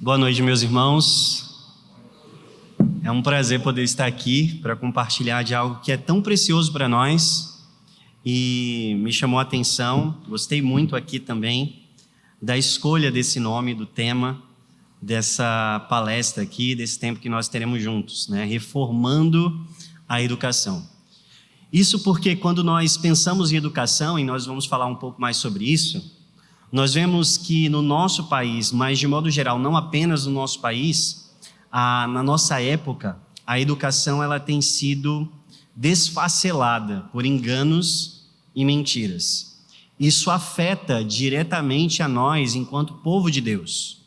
Boa noite, meus irmãos. É um prazer poder estar aqui para compartilhar de algo que é tão precioso para nós e me chamou a atenção. Gostei muito aqui também da escolha desse nome, do tema dessa palestra aqui, desse tempo que nós teremos juntos, né? Reformando a educação. Isso porque quando nós pensamos em educação, e nós vamos falar um pouco mais sobre isso, nós vemos que no nosso país, mas de modo geral, não apenas no nosso país, na nossa época, a educação ela tem sido desfacelada por enganos e mentiras. Isso afeta diretamente a nós enquanto povo de Deus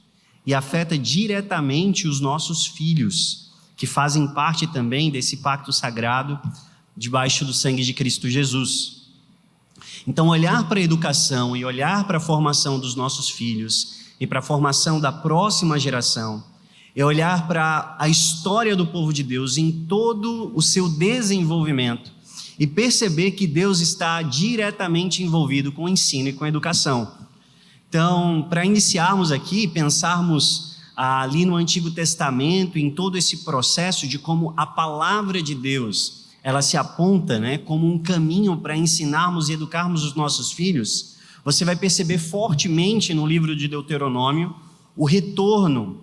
e afeta diretamente os nossos filhos, que fazem parte também desse pacto sagrado debaixo do sangue de Cristo Jesus. Então, olhar para a educação e olhar para a formação dos nossos filhos e para a formação da próxima geração é olhar para a história do povo de Deus em todo o seu desenvolvimento e perceber que Deus está diretamente envolvido com o ensino e com a educação. Então, para iniciarmos aqui, pensarmos ali no Antigo Testamento, em todo esse processo de como a palavra de Deus ela se aponta, né, como um caminho para ensinarmos e educarmos os nossos filhos, você vai perceber fortemente no livro de Deuteronômio o retorno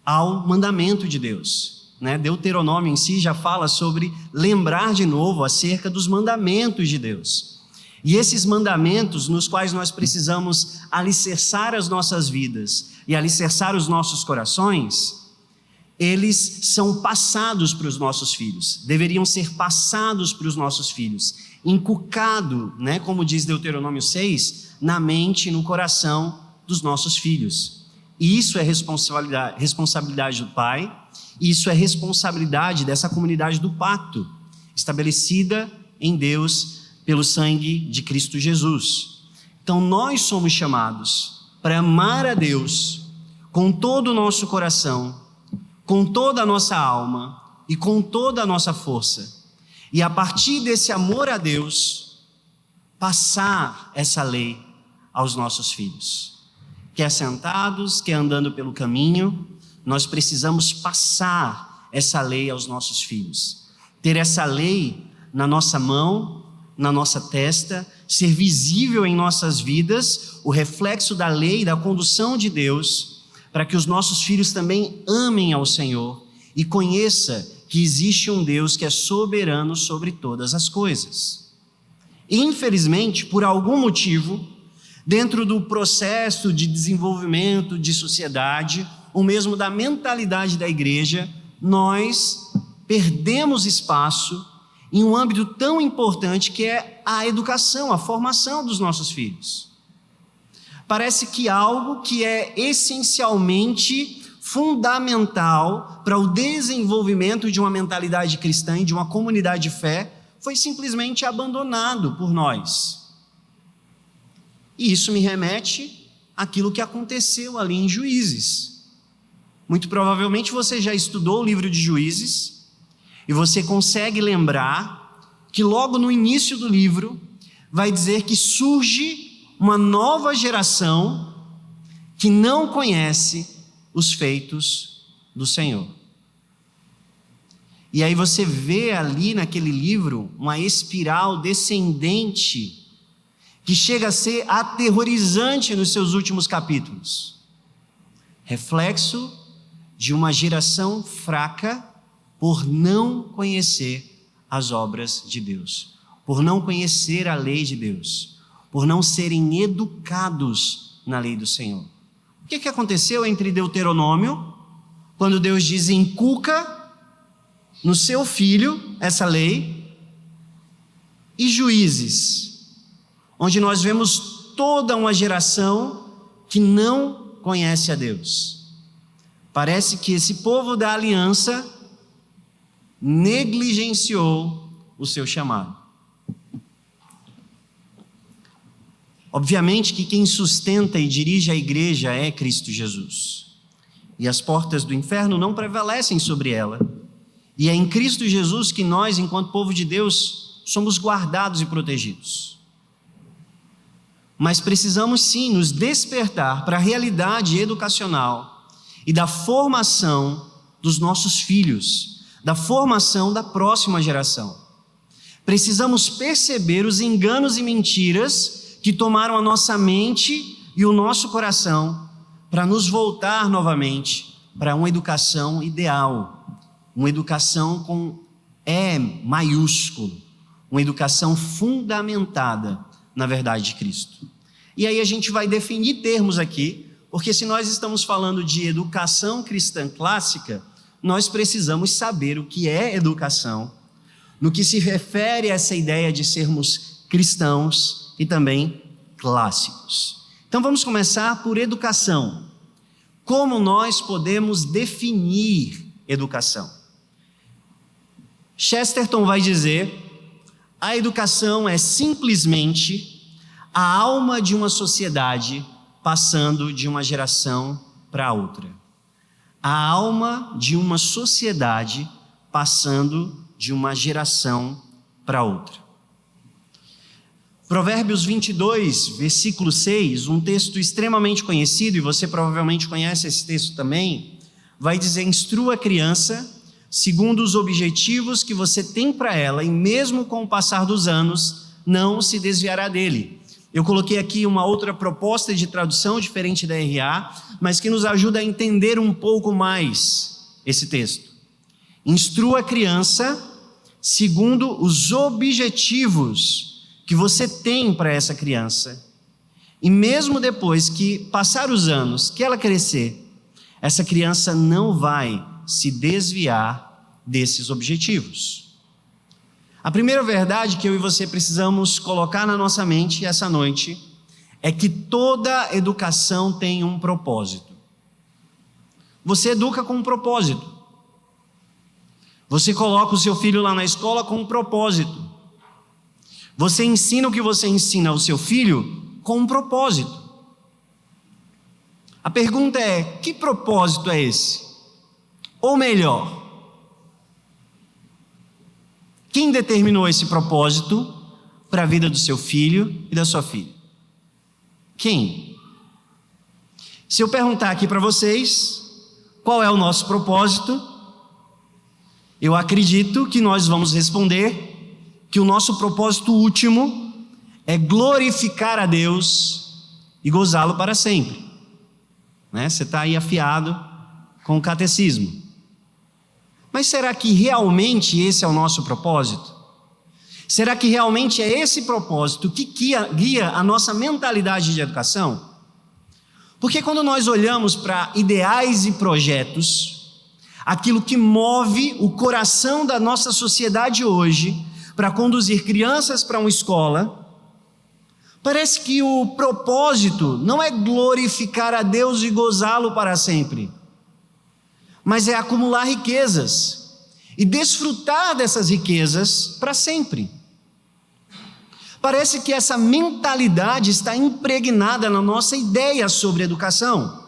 ao mandamento de Deus, né? Deuteronômio em si já fala sobre lembrar de novo acerca dos mandamentos de Deus. E esses mandamentos nos quais nós precisamos alicerçar as nossas vidas e alicerçar os nossos corações, eles são passados para os nossos filhos, deveriam ser passados para os nossos filhos, inculcado, né, como diz Deuteronômio 6, na mente e no coração dos nossos filhos. E isso é responsabilidade do pai, isso é responsabilidade dessa comunidade do pacto, estabelecida em Deus pelo sangue de Cristo Jesus. Então nós somos chamados para amar a Deus com todo o nosso coração, com toda a nossa alma e com toda a nossa força. E a partir desse amor a Deus, passar essa lei aos nossos filhos. Quer sentados, quer andando pelo caminho, nós precisamos passar essa lei aos nossos filhos. Ter essa lei na nossa mão, na nossa testa, ser visível em nossas vidas, o reflexo da lei, da condução de Deus, para que os nossos filhos também amem ao Senhor e conheçam que existe um Deus que é soberano sobre todas as coisas. Infelizmente, por algum motivo, dentro do processo de desenvolvimento de sociedade, ou mesmo da mentalidade da igreja, nós perdemos espaço em um âmbito tão importante que é a educação, a formação dos nossos filhos. Parece que algo que é essencialmente fundamental para o desenvolvimento de uma mentalidade cristã e de uma comunidade de fé foi simplesmente abandonado por nós. E isso me remete àquilo que aconteceu ali em Juízes. Muito provavelmente você já estudou o livro de Juízes e você consegue lembrar que logo no início do livro vai dizer que surge uma nova geração que não conhece os feitos do Senhor. E aí você vê ali naquele livro uma espiral descendente que chega a ser aterrorizante nos seus últimos capítulos. Reflexo de uma geração fraca por não conhecer as obras de Deus, por não conhecer a lei de Deus, por não serem educados na lei do Senhor. O que aconteceu entre Deuteronômio, quando Deus diz inculca no seu filho essa lei, e Juízes, onde nós vemos toda uma geração que não conhece a Deus. Parece que esse povo da aliança negligenciou o seu chamado. Obviamente que quem sustenta e dirige a igreja é Cristo Jesus. E as portas do inferno não prevalecem sobre ela. E é em Cristo Jesus que nós, enquanto povo de Deus, somos guardados e protegidos. Mas precisamos sim nos despertar para a realidade educacional e da formação dos nossos filhos, da formação da próxima geração. Precisamos perceber os enganos e mentiras que tomaram a nossa mente e o nosso coração para nos voltar novamente para uma educação ideal, uma educação com E maiúsculo, uma educação fundamentada na verdade de Cristo. E aí a gente vai definir termos aqui, porque se nós estamos falando de educação cristã clássica, nós precisamos saber o que é educação, no que se refere a essa ideia de sermos cristãos e também clássicos. Então vamos começar por educação. Como nós podemos definir educação? Chesterton vai dizer: a educação é simplesmente a alma de uma sociedade passando de uma geração para outra. A alma de uma sociedade passando de uma geração para outra. Provérbios 22, versículo 6, um texto extremamente conhecido, e você provavelmente conhece esse texto também, vai dizer: instrua a criança segundo os objetivos que você tem para ela, e mesmo com o passar dos anos, não se desviará dele. Eu coloquei aqui uma outra proposta de tradução diferente da RA, mas que nos ajuda a entender um pouco mais esse texto. Instrua a criança segundo os objetivos que você tem para essa criança, e mesmo depois que passar os anos, que ela crescer, essa criança não vai se desviar desses objetivos. A primeira verdade que eu e você precisamos colocar na nossa mente essa noite é que toda educação tem um propósito. Você educa com um propósito. Você coloca o seu filho lá na escola com um propósito. Você ensina o que você ensina ao seu filho com um propósito. A pergunta é: que propósito é esse? Ou melhor, quem determinou esse propósito para a vida do seu filho e da sua filha? Quem? Se eu perguntar aqui para vocês qual é o nosso propósito, eu acredito que nós vamos responder que o nosso propósito último é glorificar a Deus e gozá-lo para sempre. Você está aí afiado com o catecismo. Mas será que realmente esse é o nosso propósito? Será que realmente é esse propósito que guia a nossa mentalidade de educação? Porque quando nós olhamos para ideais e projetos, aquilo que move o coração da nossa sociedade hoje para conduzir crianças para uma escola, parece que o propósito não é glorificar a Deus e gozá-lo para sempre, mas é acumular riquezas e desfrutar dessas riquezas para sempre. Parece que essa mentalidade está impregnada na nossa ideia sobre educação.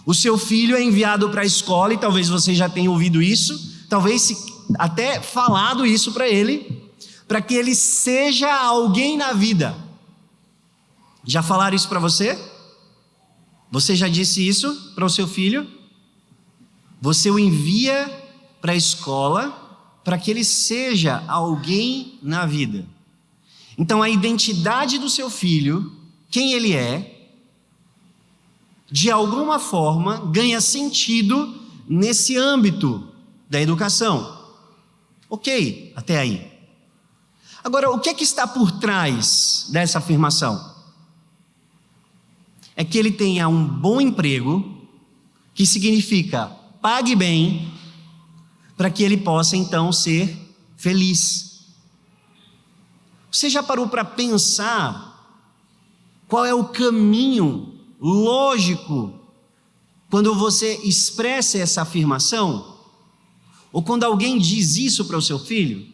O seu filho é enviado para a escola, e talvez você já tenha ouvido isso, talvez até falado isso para ele, para que ele seja alguém na vida. Já falaram isso para você? Você já disse isso para o seu filho? Você o envia para a escola para que ele seja alguém na vida. Então a identidade do seu filho, quem ele é, de alguma forma ganha sentido nesse âmbito da educação. Ok, até aí. Agora, o que é que está por trás dessa afirmação? É que ele tenha um bom emprego, que significa pague bem, para que ele possa então ser feliz. Você já parou para pensar qual é o caminho lógico quando você expressa essa afirmação? Ou quando alguém diz isso para o seu filho?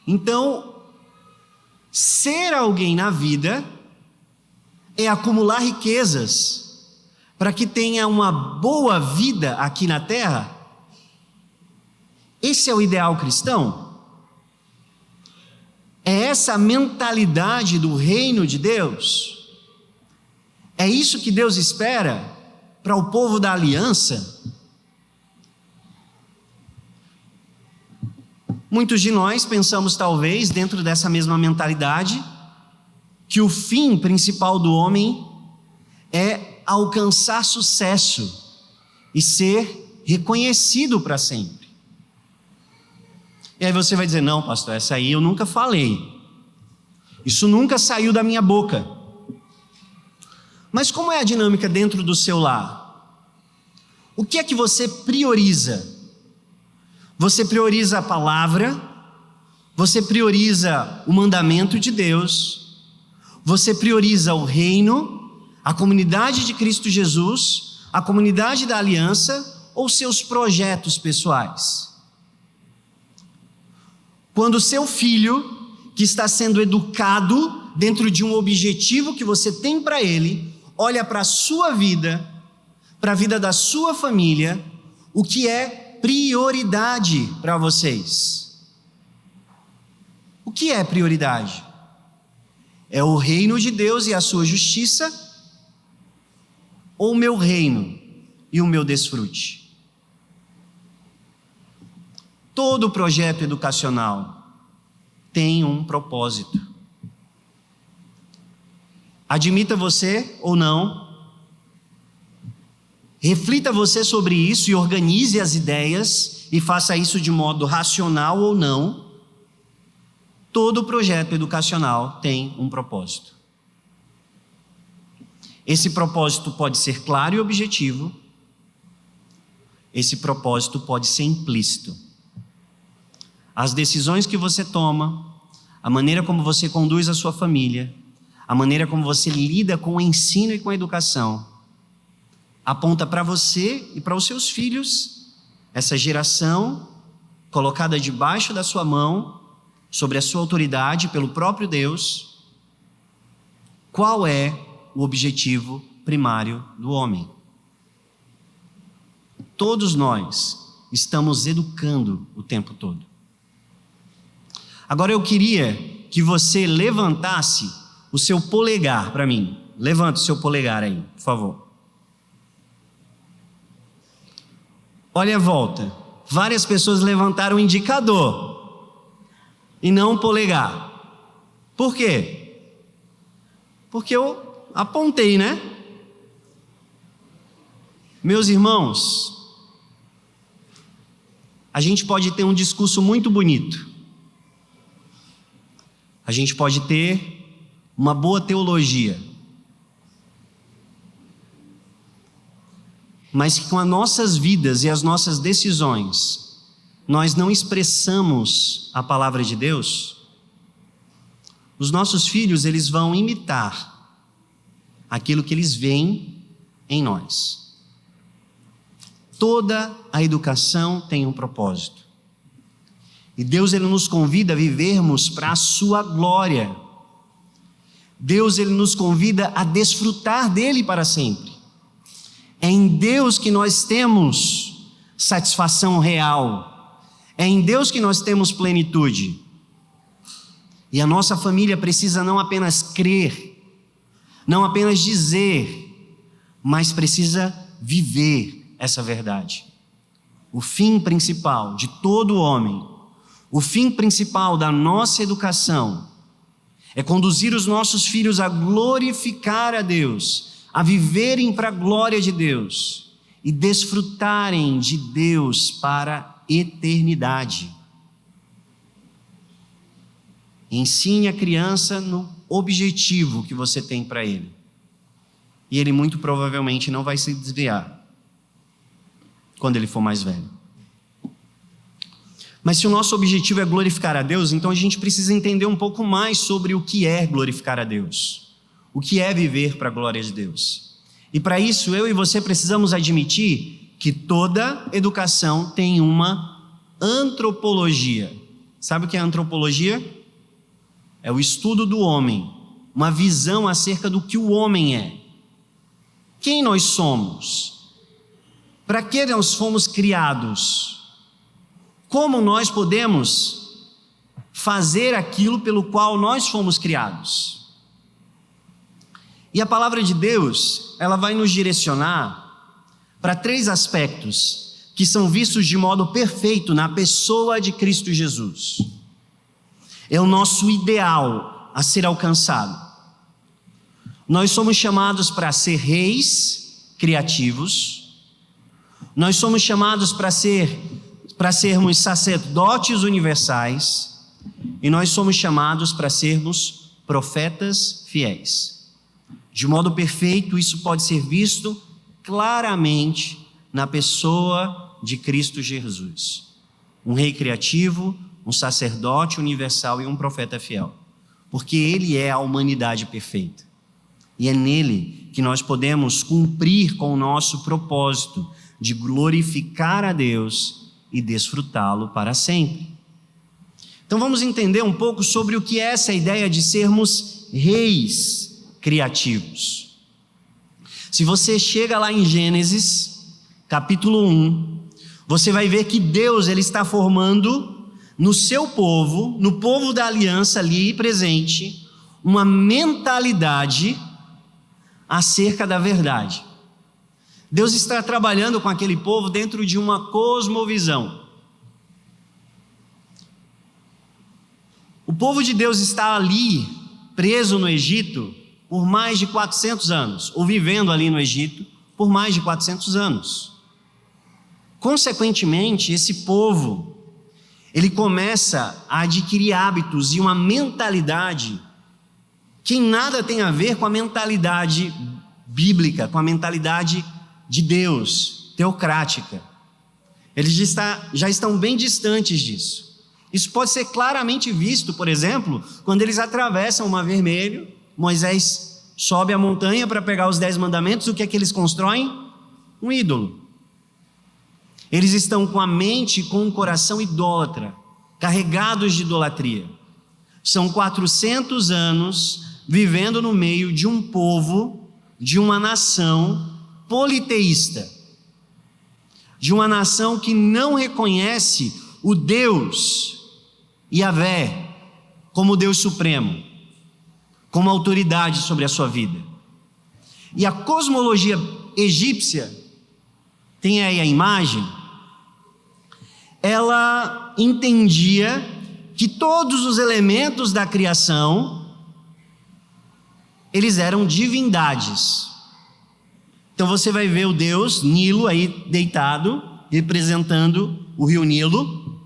Então, ser alguém na vida é acumular riquezas para que tenha uma boa vida aqui na terra. Esse é o ideal cristão? É essa a mentalidade do reino de Deus? É isso que Deus espera? para o povo da aliança, muitos de nós pensamos, talvez, dentro dessa mesma mentalidade, que o fim principal do homem é alcançar sucesso e ser reconhecido para sempre. E aí você vai dizer: não, pastor, essa aí eu nunca falei. Isso nunca saiu da minha boca. Mas como é a dinâmica dentro do seu lar? O que é que você prioriza? Você prioriza a palavra? Você prioriza o mandamento de Deus? Você prioriza o reino, a comunidade de Cristo Jesus, a comunidade da aliança ou seus projetos pessoais? Quando o seu filho, que está sendo educado dentro de um objetivo que você tem para ele, olha para a sua vida, para a vida da sua família, o que é prioridade para vocês? O que é prioridade? É o reino de Deus e a sua justiça, ou o meu reino e o meu desfrute? Todo projeto educacional tem um propósito. Admita você ou não, reflita você sobre isso e organize as ideias e faça isso de modo racional ou não. Todo projeto educacional tem um propósito. Esse propósito pode ser claro e objetivo. Esse propósito pode ser implícito. As decisões que você toma, a maneira como você conduz a sua família, a maneira como você lida com o ensino e com a educação, aponta para você e para os seus filhos, essa geração colocada debaixo da sua mão, sobre a sua autoridade pelo próprio Deus. Qual é o objetivo primário do homem? Todos nós estamos educando o tempo todo. Agora eu queria que você levantasse o seu polegar para mim. Levanta o seu polegar aí, por favor. Olha a volta. Várias pessoas levantaram o indicador e não o polegar. Por quê? Porque eu apontei, né? Meus irmãos, a gente pode ter um discurso muito bonito. A gente pode ter uma boa teologia. Mas que com as nossas vidas e as nossas decisões nós não expressamos a palavra de Deus, os nossos filhos, eles vão imitar aquilo que eles veem em nós. Toda a educação tem um propósito. E Deus, ele nos convida a vivermos para a sua glória. Deus, ele nos convida a desfrutar dele para sempre. É em Deus que nós temos satisfação real. É em Deus que nós temos plenitude. E a nossa família precisa não apenas crer, não apenas dizer, mas precisa viver essa verdade. O fim principal de todo homem, o fim principal da nossa educação, é conduzir os nossos filhos a glorificar a Deus, a viverem para a glória de Deus e desfrutarem de Deus para a eternidade. Ensine a criança no objetivo que você tem para ele. E ele muito provavelmente não vai se desviar quando ele for mais velho. Mas se o nosso objetivo é glorificar a Deus, então a gente precisa entender um pouco mais sobre o que é glorificar a Deus. O que é viver para a glória de Deus. E para isso, eu e você precisamos admitir que toda educação tem uma antropologia. Sabe o que é antropologia? É o estudo do homem, uma visão acerca do que o homem é. Quem nós somos? Para que nós fomos criados? Como nós podemos fazer aquilo pelo qual nós fomos criados? E a palavra de Deus, ela vai nos direcionar para 3 aspectos que são vistos de modo perfeito na pessoa de Cristo Jesus. É o nosso ideal a ser alcançado. Nós somos chamados para ser reis criativos, nós somos chamados para sermos sacerdotes universais, e nós somos chamados para sermos profetas fiéis. De modo perfeito, isso pode ser visto claramente na pessoa de Cristo Jesus. Um rei criativo, um sacerdote universal e um profeta fiel. Porque Ele é a humanidade perfeita. E é nele que nós podemos cumprir com o nosso propósito de glorificar a Deus e desfrutá-lo para sempre. Então vamos entender um pouco sobre o que é essa ideia de sermos reis criativos. Se você chega lá em Gênesis, capítulo 1, você vai ver que Deus ele está formando no seu povo, no povo da aliança ali presente, uma mentalidade acerca da verdade. Deus está trabalhando com aquele povo dentro de uma cosmovisão. O povo de Deus está ali, preso no Egito, por mais de 400 anos, ou vivendo ali no Egito por mais de 400 anos. Consequentemente, esse povo, ele começa a adquirir hábitos e uma mentalidade que nada tem a ver com a mentalidade bíblica, com a mentalidade de Deus, teocrática. Eles já estão bem distantes disso. Isso pode ser claramente visto, por exemplo, quando eles atravessam o Mar Vermelho, Moisés sobe a montanha para pegar os 10 mandamentos, o que é que eles constroem? Um ídolo. Eles estão com a mente e com o coração idólatra, carregados de idolatria. São 400 anos vivendo no meio de um povo, de uma nação politeísta, de uma nação que não reconhece o Deus Yahvé como Deus supremo, como autoridade sobre a sua vida. E a cosmologia egípcia, tem aí a imagem, ela entendia que todos os elementos da criação, eles eram divindades. Então você vai ver o Deus Nilo aí deitado, representando o rio Nilo.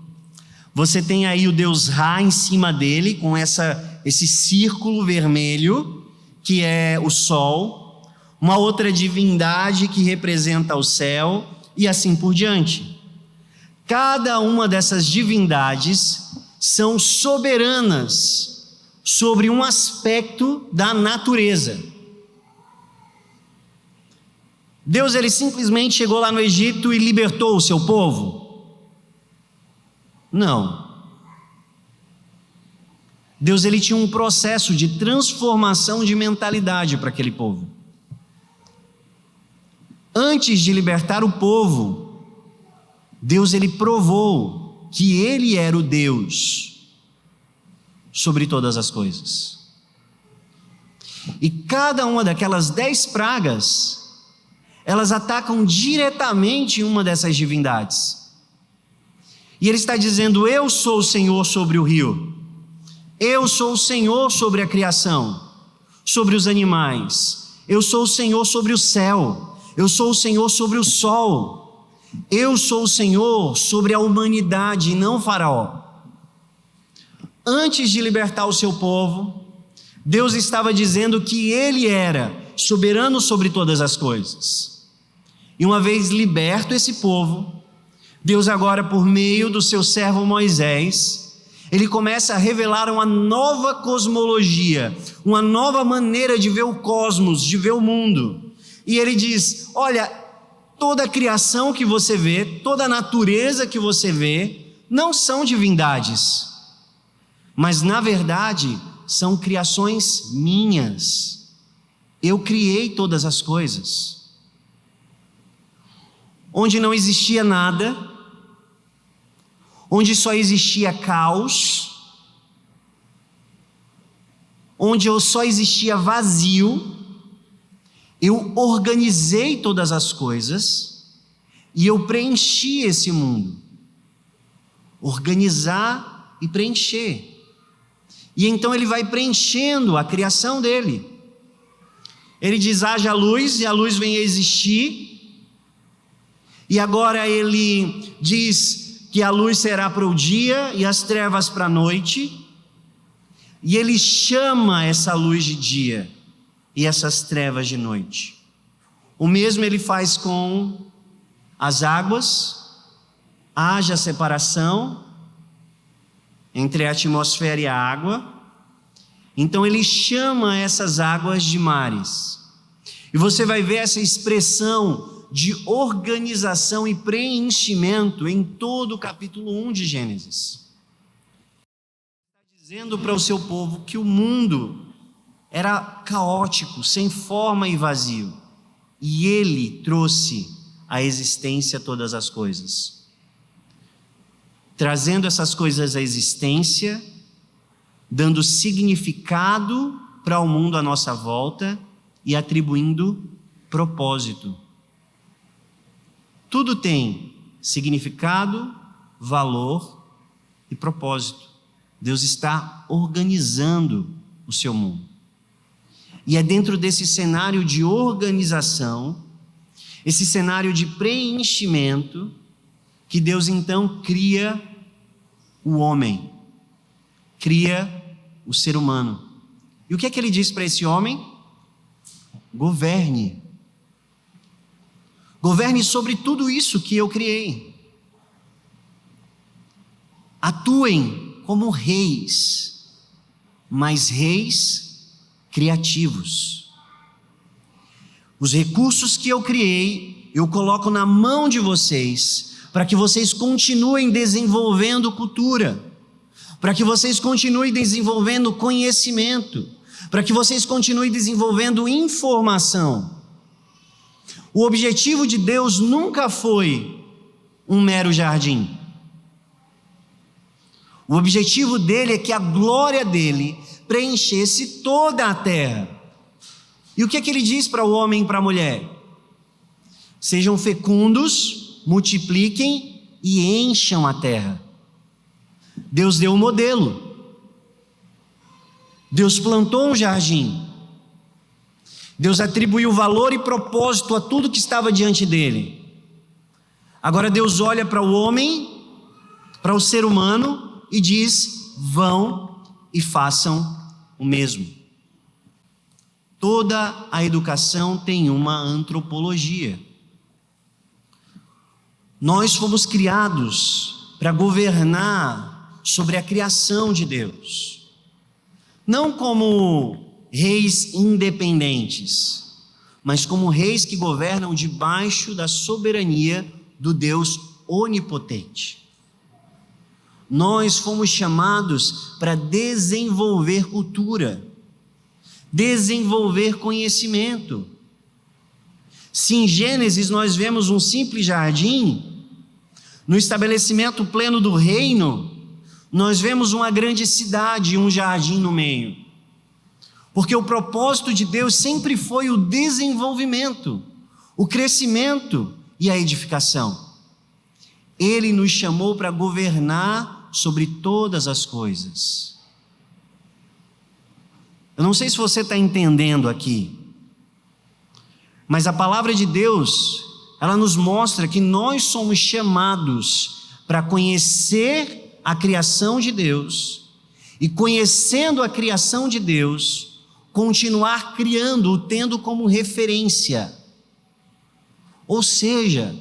Você tem aí o Deus Ra em cima dele, com esse círculo vermelho, que é o sol. Uma outra divindade que representa o céu, e assim por diante. Cada uma dessas divindades são soberanas sobre um aspecto da natureza. Deus ele simplesmente chegou lá no Egito e libertou o seu povo? Não. Deus ele tinha um processo de transformação de mentalidade para aquele povo. Antes de libertar o povo, Deus ele provou que ele era o Deus sobre todas as coisas. E cada uma daquelas 10 pragas, elas atacam diretamente uma dessas divindades. E ele está dizendo: eu sou o Senhor sobre o rio, eu sou o Senhor sobre a criação, sobre os animais, eu sou o Senhor sobre o céu, eu sou o Senhor sobre o sol, eu sou o Senhor sobre a humanidade e não Faraó. Antes de libertar o seu povo, Deus estava dizendo que ele era soberano sobre todas as coisas. E uma vez liberto esse povo, Deus agora, por meio do seu servo Moisés, ele começa a revelar uma nova cosmologia, uma nova maneira de ver o cosmos, de ver o mundo. E ele diz: olha, toda a criação que você vê, toda a natureza que você vê, não são divindades, mas na verdade são criações minhas. Eu criei todas as coisas. Onde não existia nada, onde só existia caos, onde só existia vazio, eu organizei todas as coisas e eu preenchi esse mundo. Organizar e preencher. E então ele vai preenchendo a criação dele. Ele diz: haja luz, e a luz vem a existir. E agora ele diz que a luz será para o dia e as trevas para a noite. E ele chama essa luz de dia e essas trevas de noite. O mesmo ele faz com as águas. Haja separação entre a atmosfera e a água. Então ele chama essas águas de mares. E você vai ver essa expressão de organização e preenchimento em todo o capítulo 1 de Gênesis. Está dizendo para o seu povo que o mundo era caótico, sem forma e vazio. E ele trouxe à existência todas as coisas. Trazendo essas coisas à existência, dando significado para o mundo à nossa volta e atribuindo propósito. Tudo tem significado, valor e propósito. Deus está organizando o seu mundo. E é dentro desse cenário de organização, esse cenário de preenchimento, que Deus então cria o homem, cria o ser humano. E o que é que ele diz para esse homem? Governe. Governe sobre tudo isso que eu criei. Atuem como reis, mas reis criativos. Os recursos que eu criei, eu coloco na mão de vocês, para que vocês continuem desenvolvendo cultura, para que vocês continuem desenvolvendo conhecimento, para que vocês continuem desenvolvendo informação. O objetivo de Deus nunca foi um mero jardim. O objetivo dele é que a glória dele preenchesse toda a terra. E o que é que ele diz para o homem e para a mulher? Sejam fecundos, multipliquem e encham a terra. Deus deu um modelo. Deus plantou um jardim. Deus atribuiu valor e propósito a tudo que estava diante dele. Agora Deus olha para o homem, para o ser humano e diz: vão e façam o mesmo. Toda a educação tem uma antropologia. Nós fomos criados para governar sobre a criação de Deus, não como reis independentes, mas como reis que governam debaixo da soberania do Deus onipotente. Nós fomos chamados para desenvolver cultura, desenvolver conhecimento. Se em Gênesis nós vemos um simples jardim, no estabelecimento pleno do reino, nós vemos uma grande cidade e um jardim no meio. Porque o propósito de Deus sempre foi o desenvolvimento, o crescimento e a edificação. Ele nos chamou para governar sobre todas as coisas. Eu não sei se você está entendendo aqui, mas a palavra de Deus, ela nos mostra que nós somos chamados para conhecer a criação de Deus, e conhecendo a criação de Deus, continuar criando, tendo como referência. Ou seja,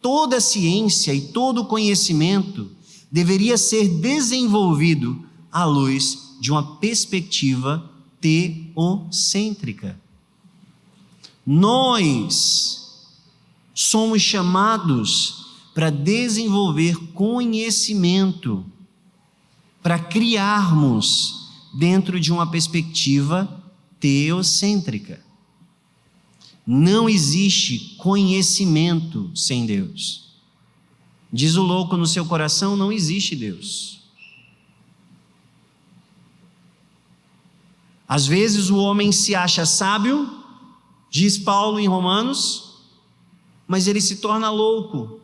toda a ciência e todo o conhecimento deveria ser desenvolvido à luz de uma perspectiva teocêntrica. Nós somos chamados para desenvolver conhecimento, para criarmos dentro de uma perspectiva teocêntrica. Não existe conhecimento sem Deus. Diz o louco no seu coração: não existe Deus. Às vezes o homem se acha sábio, diz Paulo em Romanos, mas ele se torna louco,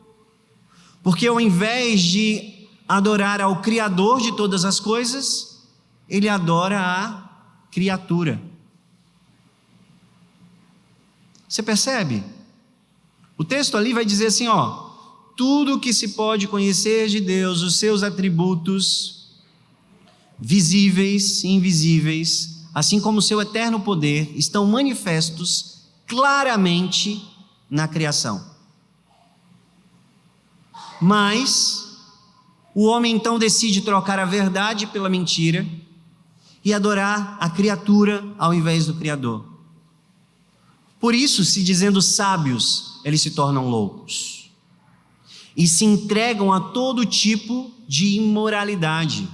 porque ao invés de adorar ao Criador de todas as coisas, ele adora a criatura. Você percebe? O texto ali vai dizer assim, tudo que se pode conhecer de Deus, os seus atributos, visíveis e invisíveis, assim como o seu eterno poder, estão manifestos claramente na criação. Mas o homem então decide trocar a verdade pela mentira e adorar a criatura ao invés do Criador. Por isso, se dizendo sábios, eles se tornam loucos e se entregam a todo tipo de imoralidade.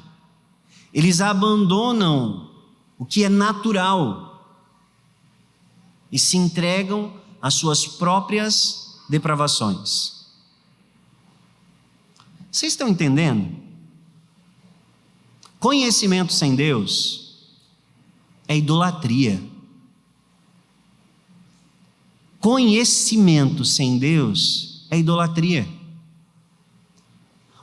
Eles abandonam o que é natural e se entregam às suas próprias depravações. Vocês estão entendendo? Conhecimento sem Deus é idolatria. Conhecimento sem Deus é idolatria.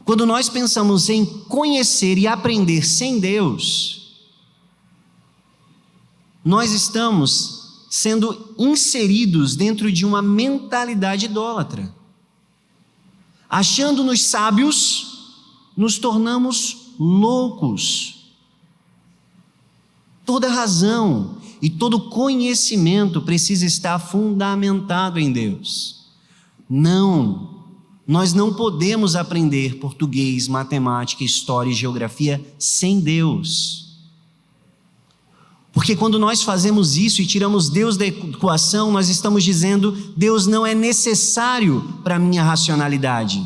Quando nós pensamos em conhecer e aprender sem Deus, nós estamos sendo inseridos dentro de uma mentalidade idólatra. Achando-nos sábios, nos tornamos loucos. Toda razão e todo conhecimento precisa estar fundamentado em Deus. Nós não podemos aprender português, matemática, história e geografia sem Deus. Porque quando nós fazemos isso e tiramos Deus da equação, nós estamos dizendo: Deus não é necessário para a minha racionalidade.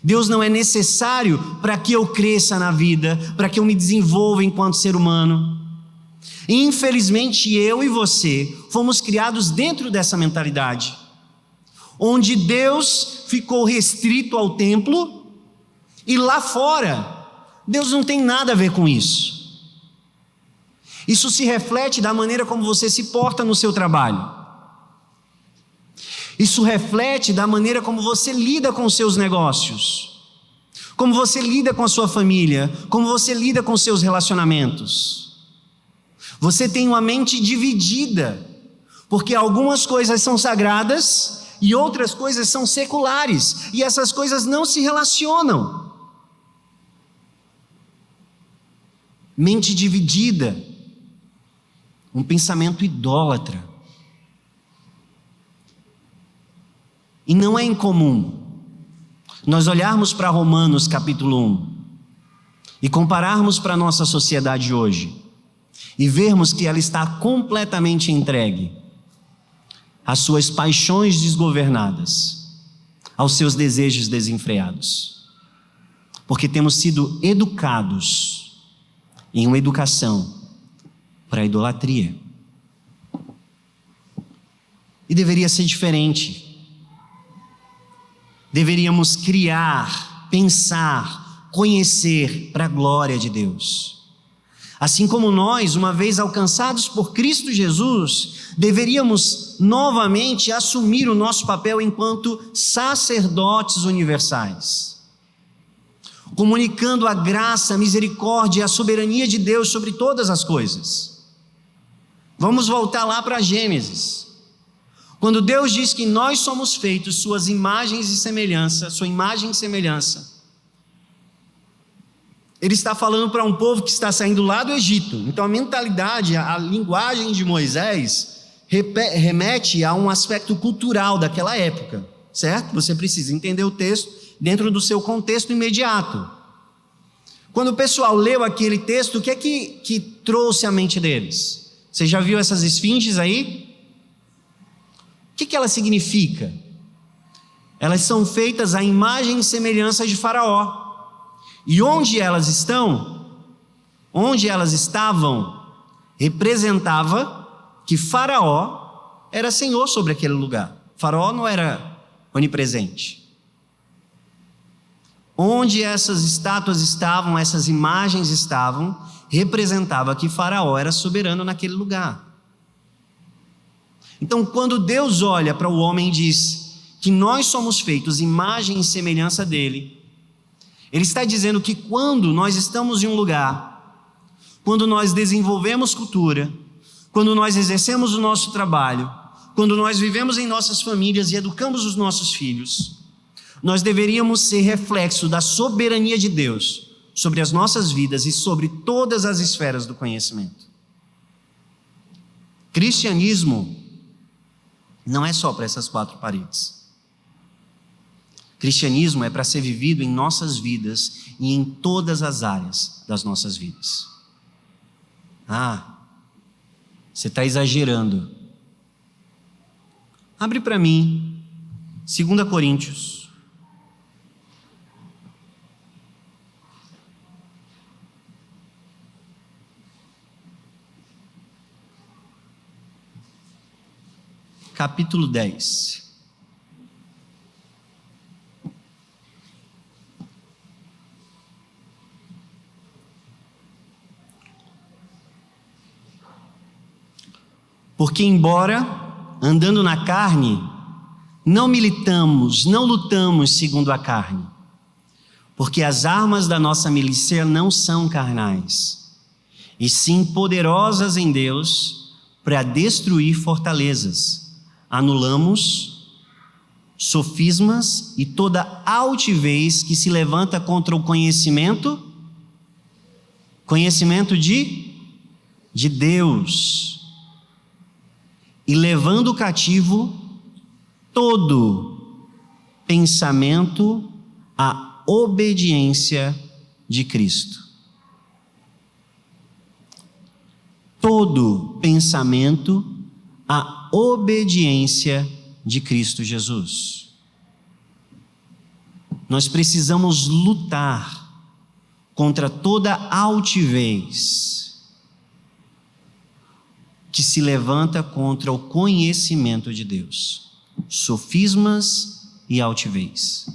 Deus não é necessário para que eu cresça na vida, para que eu me desenvolva enquanto ser humano. E infelizmente eu e você fomos criados dentro dessa mentalidade, onde Deus ficou restrito ao templo e lá fora Deus não tem nada a ver com isso. Isso se reflete da maneira como você se porta no seu trabalho. Isso reflete da maneira como você lida com os seus negócios, como você lida com a sua família, como você lida com os seus relacionamentos. Você tem uma mente dividida, porque algumas coisas são sagradas e outras coisas são seculares, e essas coisas não se relacionam. Mente dividida, um pensamento idólatra. E não é incomum nós olharmos para Romanos capítulo 1 e compararmos para a nossa sociedade hoje e vermos que ela está completamente entregue às suas paixões desgovernadas, aos seus desejos desenfreados, porque temos sido educados em uma educação para a idolatria. E deveria ser diferente. Deveríamos criar, pensar, conhecer para a glória de Deus. Assim como nós, uma vez alcançados por Cristo Jesus, deveríamos novamente assumir o nosso papel enquanto sacerdotes universais, comunicando a graça, a misericórdia e a soberania de Deus sobre todas as coisas. Vamos voltar lá para Gênesis. Quando Deus diz que nós somos feitos suas imagens e semelhança, sua imagem e semelhança, Ele está falando para um povo que está saindo lá do Egito. Então a mentalidade, a linguagem de Moisés remete a um aspecto cultural daquela época, certo? Você precisa entender o texto dentro do seu contexto imediato. Quando o pessoal leu aquele texto, o que é que trouxe à mente deles? Você já viu essas esfinges aí? O que ela significa? Elas são feitas à imagem e semelhança de Faraó. E onde elas estavam, representava que Faraó era senhor sobre aquele lugar. Faraó não era onipresente. Onde essas estátuas estavam, essas imagens estavam, representava que Faraó era soberano naquele lugar. Então, quando Deus olha para o homem e diz que nós somos feitos imagem e semelhança dele, ele está dizendo que quando nós estamos em um lugar, quando nós desenvolvemos cultura, quando nós exercemos o nosso trabalho, quando nós vivemos em nossas famílias e educamos os nossos filhos, nós deveríamos ser reflexo da soberania de Deus sobre as nossas vidas e sobre todas as esferas do conhecimento. Cristianismo não é só para essas 4 paredes. Cristianismo é para ser vivido em nossas vidas e em todas as áreas das nossas vidas. Você está exagerando. Abre para mim 2 Coríntios. Capítulo 10. Porque embora andando na carne, não militamos, não lutamos segundo a carne, porque as armas da nossa milícia não são carnais, e sim poderosas em Deus para destruir fortalezas. Anulamos sofismas e toda altivez que se levanta contra o conhecimento de Deus, e levando cativo todo pensamento à obediência de Cristo. Todo pensamento à obediência de Cristo Jesus. Nós precisamos lutar contra toda altivez que se levanta contra o conhecimento de Deus, sofismas e altivez.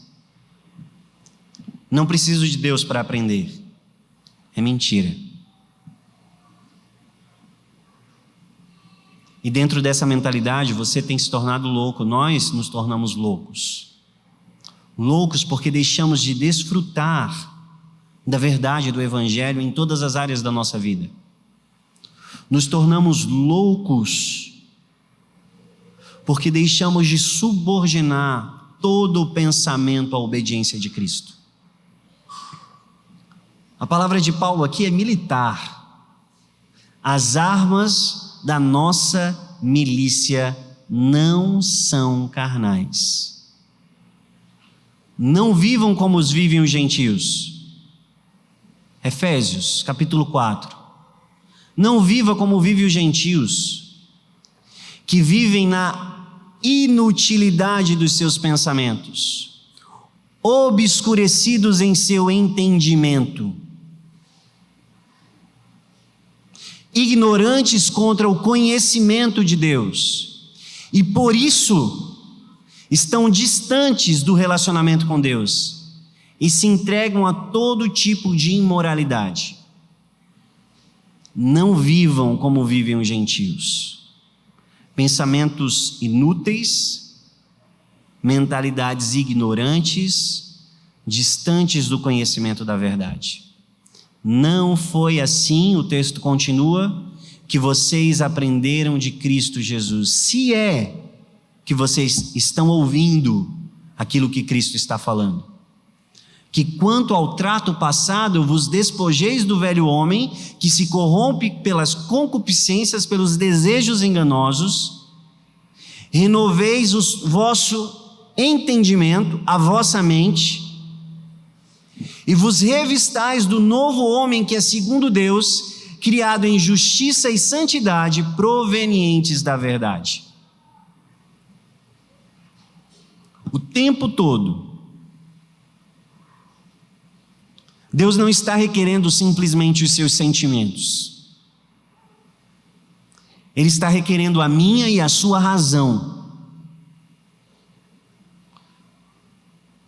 Não preciso de Deus para aprender. É mentira. E dentro dessa mentalidade você tem se tornado louco, nós nos tornamos loucos. Loucos porque deixamos de desfrutar da verdade do Evangelho em todas as áreas da nossa vida. Nos tornamos loucos porque deixamos de subordinar todo o pensamento à obediência de Cristo. A palavra de Paulo aqui é militar. As armas da nossa milícia não são carnais. Não vivam como os vivem os gentios. Efésios, capítulo 4. Não viva como vivem os gentios, que vivem na inutilidade dos seus pensamentos, obscurecidos em seu entendimento, ignorantes contra o conhecimento de Deus, e por isso estão distantes do relacionamento com Deus e se entregam a todo tipo de imoralidade. Não vivam como vivem os gentios. Pensamentos inúteis, mentalidades ignorantes, distantes do conhecimento da verdade. Não foi assim, o texto continua, que vocês aprenderam de Cristo Jesus. Se é que vocês estão ouvindo aquilo que Cristo está falando. Que quanto ao trato passado, vos despojeis do velho homem, que se corrompe pelas concupiscências, pelos desejos enganosos, renoveis o vosso entendimento, a vossa mente, e vos revistais do novo homem que é segundo Deus, criado em justiça e santidade, provenientes da verdade. O tempo todo, Deus não está requerendo simplesmente os seus sentimentos. Ele está requerendo a minha e a sua razão.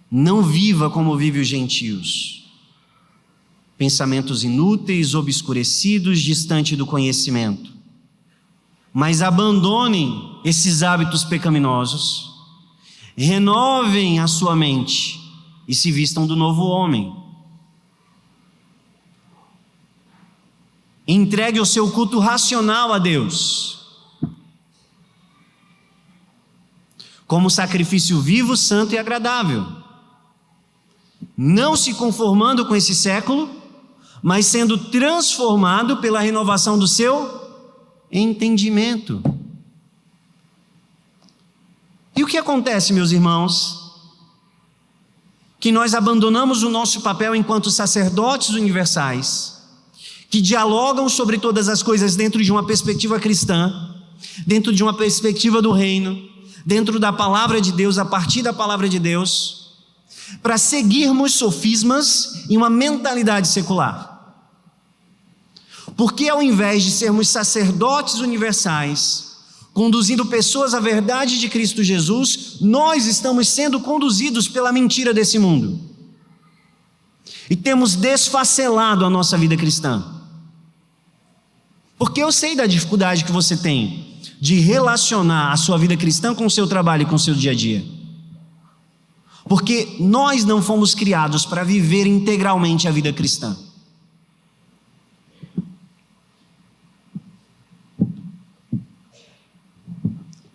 Não viva como vivem os gentios. Pensamentos inúteis, obscurecidos, distante do conhecimento. Mas abandonem esses hábitos pecaminosos. Renovem a sua mente e se vistam do novo homem. Entregue o seu culto racional a Deus, como sacrifício vivo, santo e agradável, não se conformando com esse século, mas sendo transformado pela renovação do seu entendimento. E o que acontece, meus irmãos? Que nós abandonamos o nosso papel enquanto sacerdotes universais, que dialogam sobre todas as coisas dentro de uma perspectiva cristã, dentro de uma perspectiva do reino, dentro da palavra de Deus, a partir da palavra de Deus, para seguirmos sofismas e uma mentalidade secular. Porque ao invés de sermos sacerdotes universais, conduzindo pessoas à verdade de Cristo Jesus, nós estamos sendo conduzidos pela mentira desse mundo. E temos desfacelado a nossa vida cristã. Porque eu sei da dificuldade que você tem de relacionar a sua vida cristã com o seu trabalho e com o seu dia a dia. Porque nós não fomos criados para viver integralmente a vida cristã.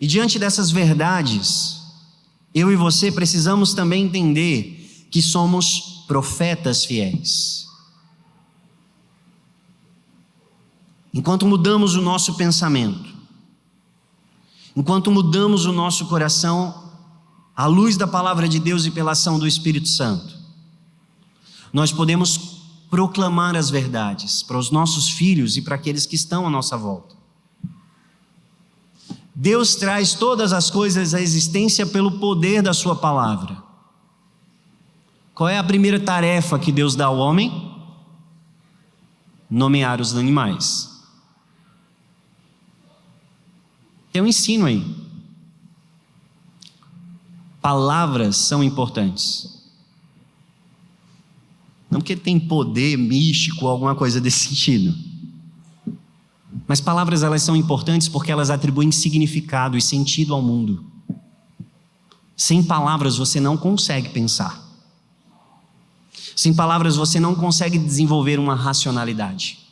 E diante dessas verdades, eu e você precisamos também entender que somos profetas fiéis. Enquanto mudamos o nosso pensamento, enquanto mudamos o nosso coração à luz da palavra de Deus e pela ação do Espírito Santo, nós podemos proclamar as verdades para os nossos filhos e para aqueles que estão à nossa volta. Deus traz todas as coisas à existência pelo poder da sua palavra. Qual é a primeira tarefa que Deus dá ao homem? Nomear os animais. Tem um ensino aí. Palavras são importantes. Não porque tem poder místico ou alguma coisa desse sentido. Mas palavras, elas são importantes porque elas atribuem significado e sentido ao mundo. Sem palavras você não consegue pensar. Sem palavras você não consegue desenvolver uma racionalidade.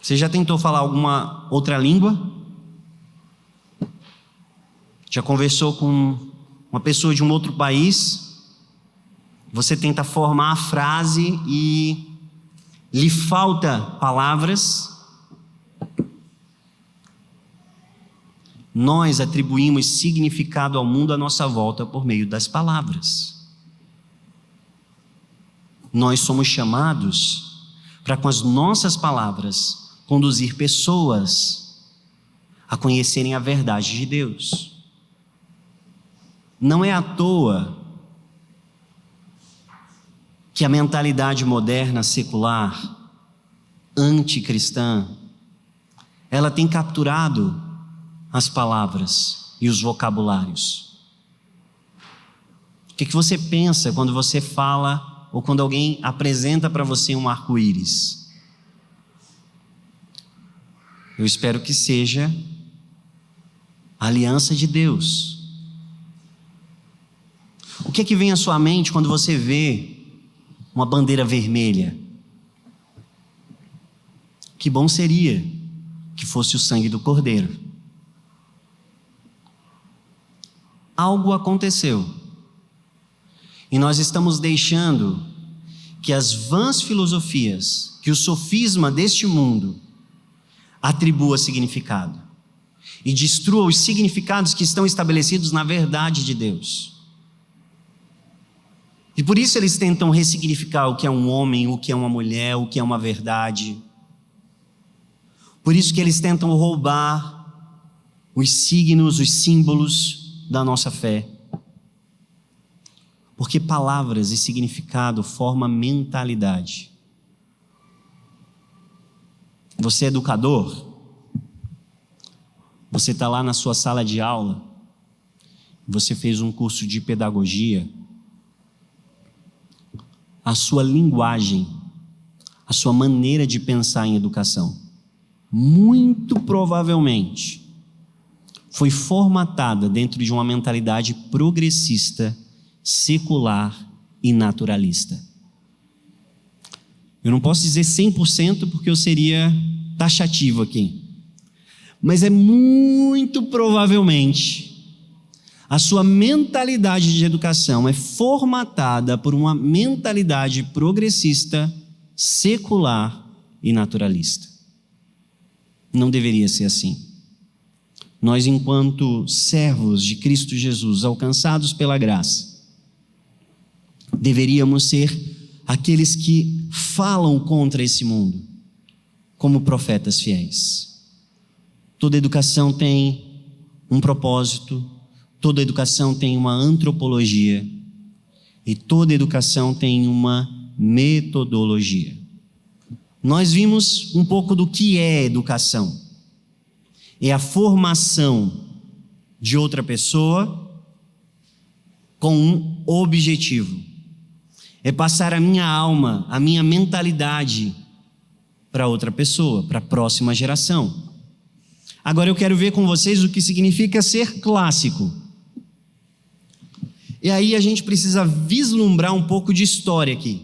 Você já tentou falar alguma outra língua? Já conversou com uma pessoa de um outro país? Você tenta formar a frase e lhe falta palavras? Nós atribuímos significado ao mundo à nossa volta por meio das palavras. Nós somos chamados para, com as nossas palavras, conduzir pessoas a conhecerem a verdade de Deus. Não é à toa que a mentalidade moderna, secular, anticristã, ela tem capturado as palavras e os vocabulários. O que você pensa quando você fala ou quando alguém apresenta para você um arco-íris? Eu espero que seja a aliança de Deus. O que vem à sua mente quando você vê uma bandeira vermelha? Que bom seria que fosse o sangue do Cordeiro. Algo aconteceu. E nós estamos deixando que as vãs filosofias, que o sofisma deste mundo atribua significado e destrua os significados que estão estabelecidos na verdade de Deus. E por isso eles tentam ressignificar o que é um homem, o que é uma mulher, o que é uma verdade. Por isso que eles tentam roubar os signos, os símbolos da nossa fé. Porque palavras e significado formam mentalidade. Você é educador? Você está lá na sua sala de aula? Você fez um curso de pedagogia? A sua linguagem, a sua maneira de pensar em educação, muito provavelmente foi formatada dentro de uma mentalidade progressista, secular e naturalista. Eu não posso dizer 100% porque eu seria taxativo aqui, mas é muito provavelmente a sua mentalidade de educação é formatada por uma mentalidade progressista, secular e naturalista. Não deveria ser assim. Nós, enquanto servos de Cristo Jesus, alcançados pela graça, deveríamos ser aqueles que falam contra esse mundo, como profetas fiéis. Toda educação tem um propósito, toda educação tem uma antropologia e toda educação tem uma metodologia. Nós vimos um pouco do que é educação. É a formação de outra pessoa com um objetivo. É passar a minha alma, a minha mentalidade para outra pessoa, para a próxima geração. Agora eu quero ver com vocês o que significa ser clássico. E aí a gente precisa vislumbrar um pouco de história aqui.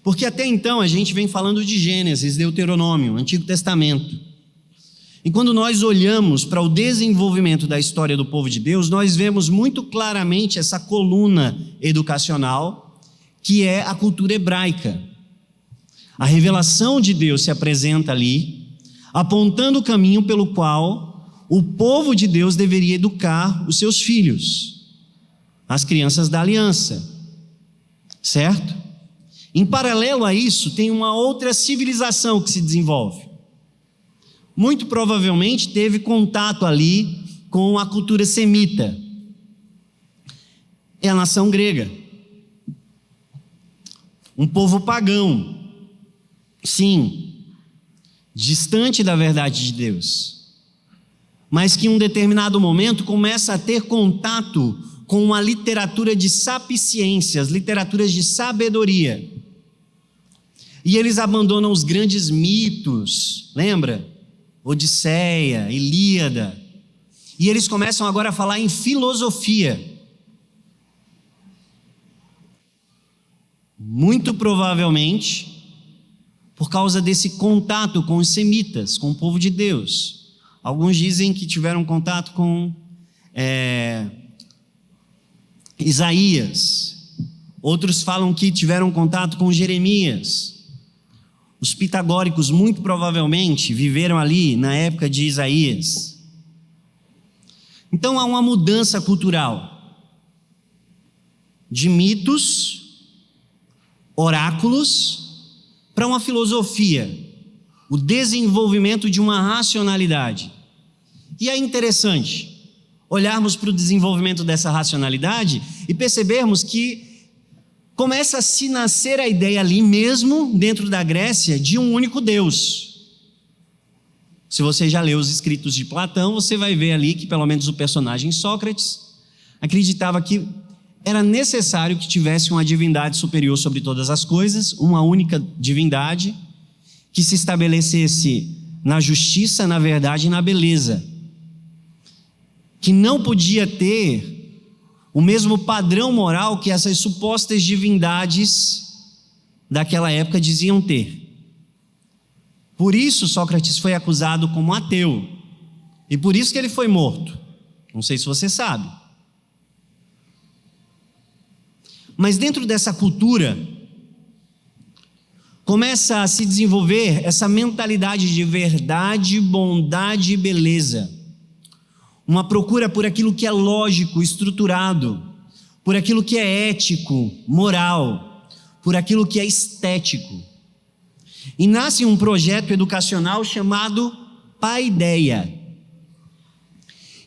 Porque até então a gente vem falando de Gênesis, Deuteronômio, Antigo Testamento. E quando nós olhamos para o desenvolvimento da história do povo de Deus, nós vemos muito claramente essa coluna educacional, que é a cultura hebraica. A revelação de Deus se apresenta ali, apontando o caminho pelo qual o povo de Deus deveria educar os seus filhos, as crianças da aliança, certo? Em paralelo a isso, tem uma outra civilização que se desenvolve. Muito provavelmente teve contato ali com a cultura semita. É a nação grega. Um povo pagão. Sim, distante da verdade de Deus. Mas que em um determinado momento começa a ter contato com uma literatura de sapiências, literaturas de sabedoria. E eles abandonam os grandes mitos, lembra? Odisseia, Ilíada. E eles começam agora a falar em filosofia. Muito provavelmente por causa desse contato com os semitas, com o povo de Deus. Alguns dizem que tiveram contato com Isaías. Outros falam que tiveram contato com Jeremias. Os pitagóricos muito provavelmente viveram ali na época de Isaías. Então há uma mudança cultural de mitos, oráculos, para uma filosofia, o desenvolvimento de uma racionalidade. E é interessante olharmos para o desenvolvimento dessa racionalidade e percebermos que começa a se nascer a ideia ali mesmo, dentro da Grécia, de um único Deus. Se você já leu os escritos de Platão, você vai ver ali que pelo menos o personagem Sócrates acreditava que era necessário que tivesse uma divindade superior sobre todas as coisas, uma única divindade, que se estabelecesse na justiça, na verdade e na beleza. Que não podia ter o mesmo padrão moral que essas supostas divindades daquela época diziam ter. Por isso Sócrates foi acusado como ateu. E por isso que ele foi morto. Não sei se você sabe. Mas dentro dessa cultura, começa a se desenvolver essa mentalidade de verdade, bondade e beleza. Uma procura por aquilo que é lógico, estruturado, por aquilo que é ético, moral, por aquilo que é estético. E nasce um projeto educacional chamado Paideia.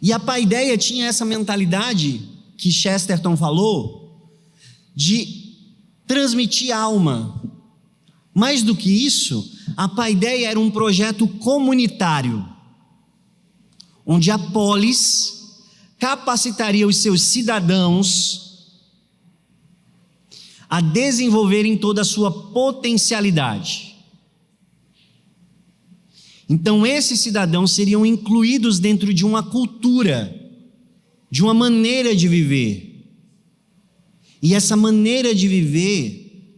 E a Paideia tinha essa mentalidade que Chesterton falou, de transmitir alma. Mais do que isso, a Paideia era um projeto comunitário, onde a polis capacitaria os seus cidadãos a desenvolverem toda a sua potencialidade. Então esses cidadãos seriam incluídos dentro de uma cultura, de uma maneira de viver. E essa maneira de viver,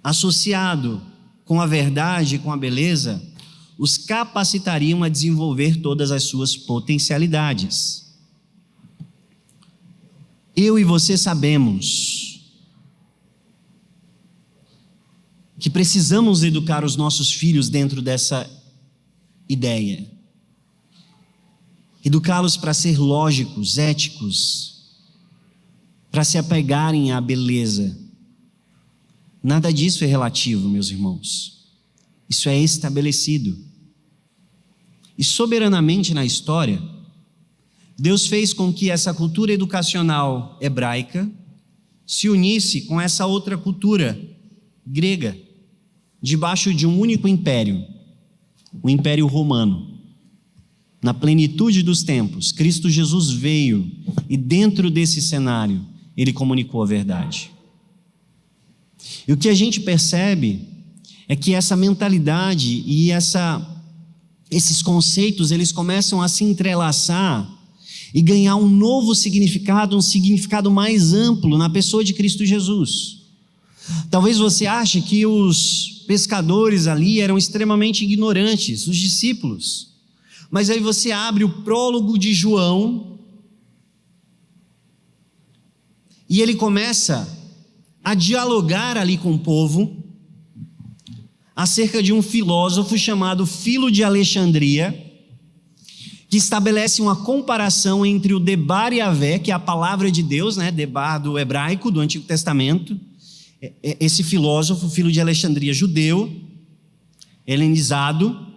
associado com a verdade, com a beleza, os capacitariam a desenvolver todas as suas potencialidades. Eu e você sabemos que precisamos educar os nossos filhos dentro dessa ideia. Educá-los para ser lógicos, éticos, para se apegarem à beleza. Nada disso é relativo, meus irmãos. Isso é estabelecido. E soberanamente na história, Deus fez com que essa cultura educacional hebraica se unisse com essa outra cultura grega, debaixo de um único império, o Império Romano. Na plenitude dos tempos, Cristo Jesus veio e dentro desse cenário, Ele comunicou a verdade. E o que a gente percebe é que essa mentalidade e esses conceitos, eles começam a se entrelaçar e ganhar um novo significado, um significado mais amplo na pessoa de Cristo Jesus. Talvez você ache que os pescadores ali eram extremamente ignorantes, os discípulos. Mas aí você abre o prólogo de João e ele começa a dialogar ali com o povo acerca de um filósofo chamado Filo de Alexandria, que estabelece uma comparação entre o Debar Yavé, que é a palavra de Deus, né? Debar do hebraico, do Antigo Testamento. Esse filósofo, Filo de Alexandria, judeu, helenizado,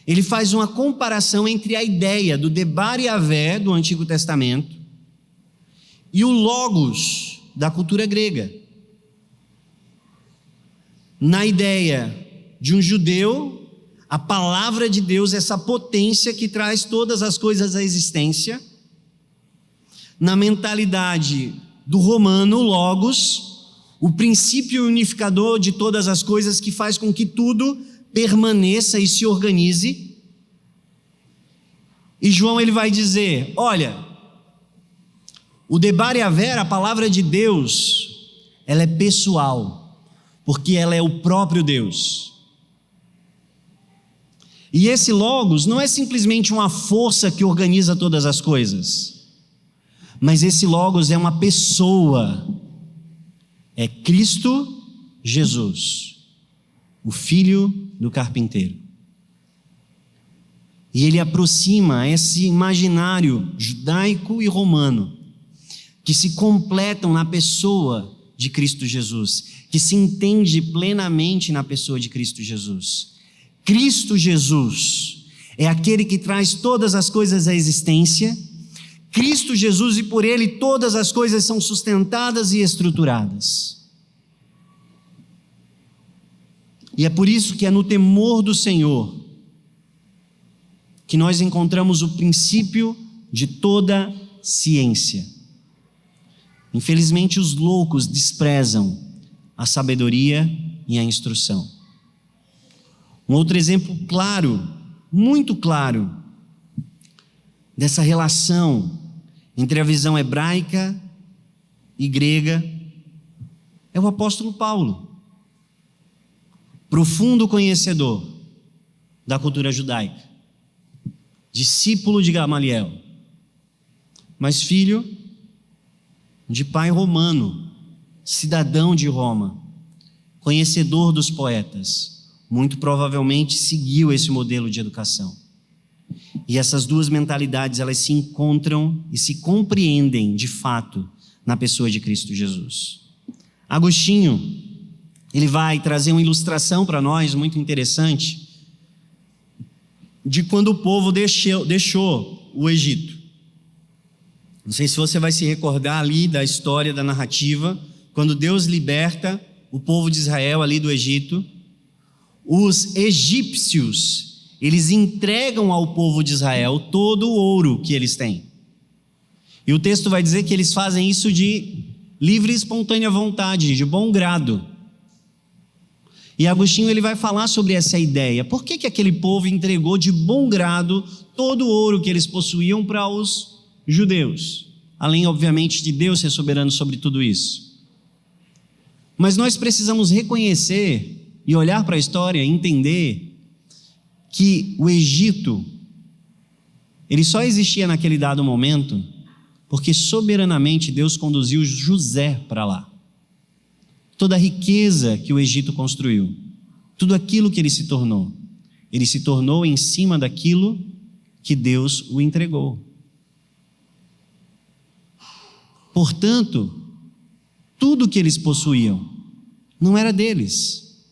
ele faz uma comparação entre a ideia do Debar Yavé, do Antigo Testamento, e o Logos, da cultura grega. Na ideia de um judeu, a palavra de Deus, essa potência que traz todas as coisas à existência. Na mentalidade do romano, o Logos, o princípio unificador de todas as coisas que faz com que tudo permaneça e se organize. E João ele vai dizer, olha, o Debar Yavé, a palavra de Deus, ela é pessoal, porque ela é o próprio Deus. E esse Logos não é simplesmente uma força que organiza todas as coisas, mas esse Logos é uma pessoa, é Cristo Jesus, o Filho do carpinteiro. E ele aproxima esse imaginário judaico e romano, que se completam na pessoa de Cristo Jesus, que se entende plenamente na pessoa de Cristo Jesus. Cristo Jesus é aquele que traz todas as coisas à existência. Cristo Jesus, e por Ele todas as coisas são sustentadas e estruturadas. E é por isso que é no temor do Senhor que nós encontramos o princípio de toda ciência. Infelizmente, os loucos desprezam a sabedoria e a instrução. Um outro exemplo claro, muito claro, dessa relação entre a visão hebraica e grega é o apóstolo Paulo, profundo conhecedor da cultura judaica, discípulo de Gamaliel, mas filho de pai romano, cidadão de Roma, conhecedor dos poetas, muito provavelmente seguiu esse modelo de educação. E essas duas mentalidades, elas se encontram e se compreendem de fato na pessoa de Cristo Jesus. Agostinho, ele vai trazer uma ilustração para nós muito interessante de quando o povo deixou o Egito. Não sei se você vai se recordar ali da história, da narrativa, quando Deus liberta o povo de Israel ali do Egito. Os egípcios, eles entregam ao povo de Israel todo o ouro que eles têm. E o texto vai dizer que eles fazem isso de livre e espontânea vontade, de bom grado. E Agostinho ele vai falar sobre essa ideia. Por que aquele povo entregou de bom grado todo o ouro que eles possuíam para os judeus? Além, obviamente, de Deus ser soberano sobre tudo isso. Mas nós precisamos reconhecer e olhar para a história e entender que o Egito, ele só existia naquele dado momento porque soberanamente Deus conduziu José para lá. Toda a riqueza que o Egito construiu, tudo aquilo que ele se tornou em cima daquilo que Deus o entregou. Portanto, tudo que eles possuíam não era deles,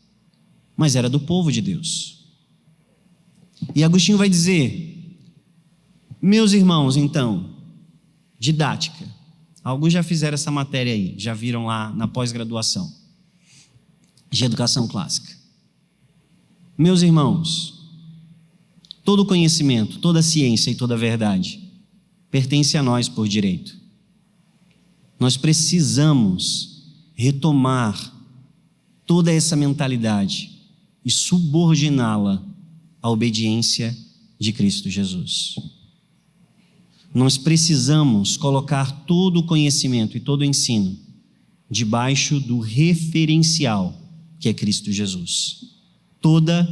mas era do povo de Deus. E Agostinho vai dizer: meus irmãos, então, didática. Alguns já fizeram essa matéria aí, já viram lá na pós-graduação de educação clássica. Meus irmãos, todo conhecimento, toda ciência e toda verdade pertence a nós por direito. Nós precisamos retomar toda essa mentalidade e subordiná-la à obediência de Cristo Jesus. Nós precisamos colocar todo o conhecimento e todo o ensino debaixo do referencial que é Cristo Jesus. Toda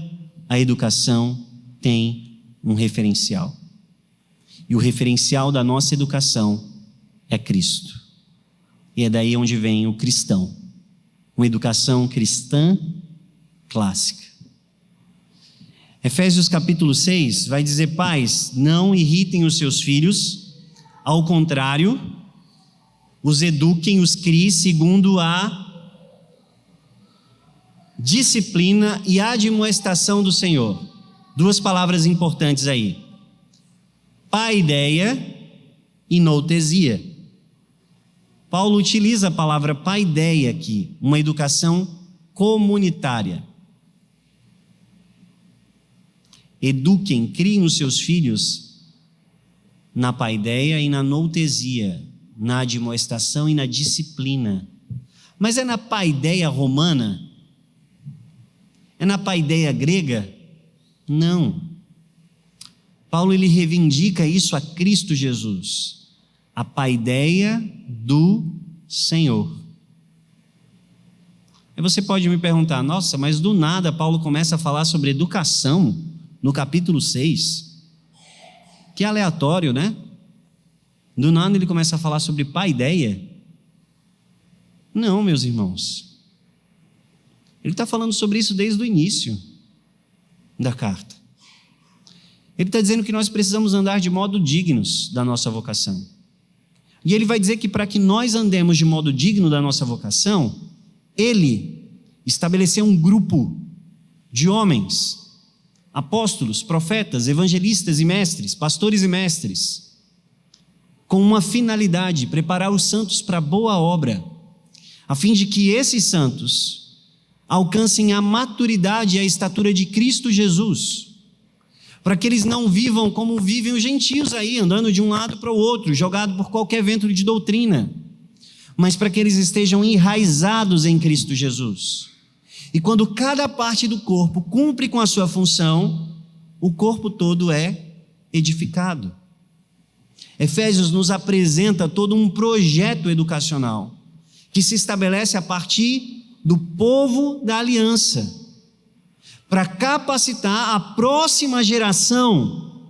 a educação tem um referencial. E o referencial da nossa educação é Cristo. E é daí onde vem o cristão. Uma educação cristã clássica. Efésios capítulo 6 vai dizer: pais, não irritem os seus filhos, ao contrário, os eduquem, os criem segundo a disciplina e admoestação do Senhor. Duas palavras importantes aí: paideia e noutesia. Paulo utiliza a palavra paideia aqui, uma educação comunitária. Eduquem, criem os seus filhos na paideia e na noutesia, na admoestação e na disciplina. Mas é na paideia romana? É na paideia grega? Não. Paulo ele reivindica isso a Cristo Jesus, a paideia do Senhor. Aí você pode me perguntar: nossa, mas do nada Paulo começa a falar sobre educação no capítulo 6. Que aleatório, né? Do nada ele começa a falar sobre paideia. Não, meus irmãos. Ele está falando sobre isso desde o início da carta. Ele está dizendo que nós precisamos andar de modo dignos da nossa vocação. E ele vai dizer que para que nós andemos de modo digno da nossa vocação, ele estabeleceu um grupo de homens, apóstolos, profetas, evangelistas e mestres, pastores e mestres, com uma finalidade: preparar os santos para a boa obra, a fim de que esses santos alcancem a maturidade e a estatura de Cristo Jesus, para que eles não vivam como vivem os gentios aí, andando de um lado para o outro, jogado por qualquer vento de doutrina, mas para que eles estejam enraizados em Cristo Jesus. E quando cada parte do corpo cumpre com a sua função, o corpo todo é edificado. Efésios nos apresenta todo um projeto educacional que se estabelece a partir do povo da aliança, para capacitar a próxima geração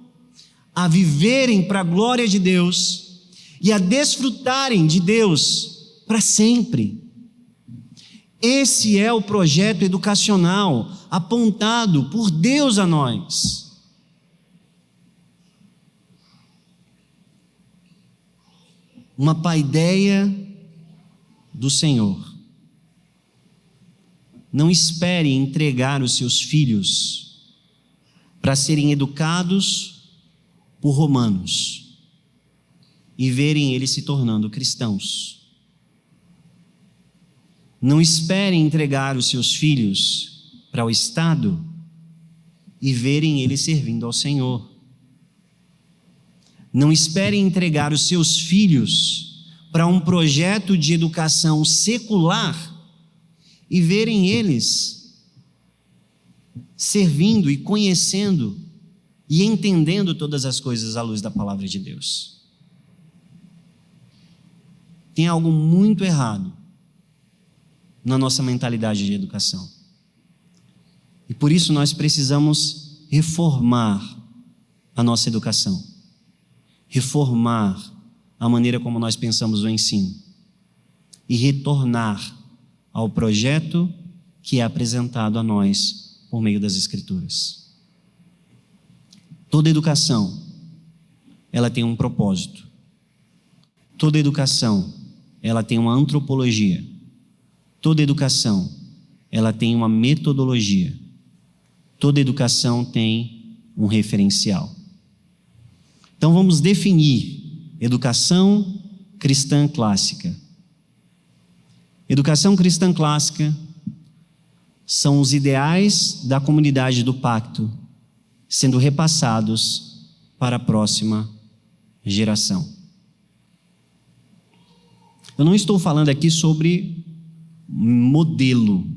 a viverem para a glória de Deus e a desfrutarem de Deus para sempre. Esse é o projeto educacional apontado por Deus a nós. Uma paideia do Senhor. Não espere entregar os seus filhos para serem educados por romanos e verem eles se tornando cristãos. Não espere entregar os seus filhos para o Estado e verem eles servindo ao Senhor. Não espere entregar os seus filhos para um projeto de educação secular e verem eles servindo e conhecendo e entendendo todas as coisas à luz da palavra de Deus. Tem algo muito errado na nossa mentalidade de educação. E por isso nós precisamos reformar a nossa educação, reformar a maneira como nós pensamos o ensino e retornar ao projeto que é apresentado a nós por meio das Escrituras. Toda educação, ela tem um propósito. Toda educação, ela tem uma antropologia. Toda educação, ela tem uma metodologia. Toda educação tem um referencial. Então vamos definir educação cristã clássica. Educação cristã clássica são os ideais da comunidade do pacto sendo repassados para a próxima geração. Eu não estou falando aqui sobre modelo.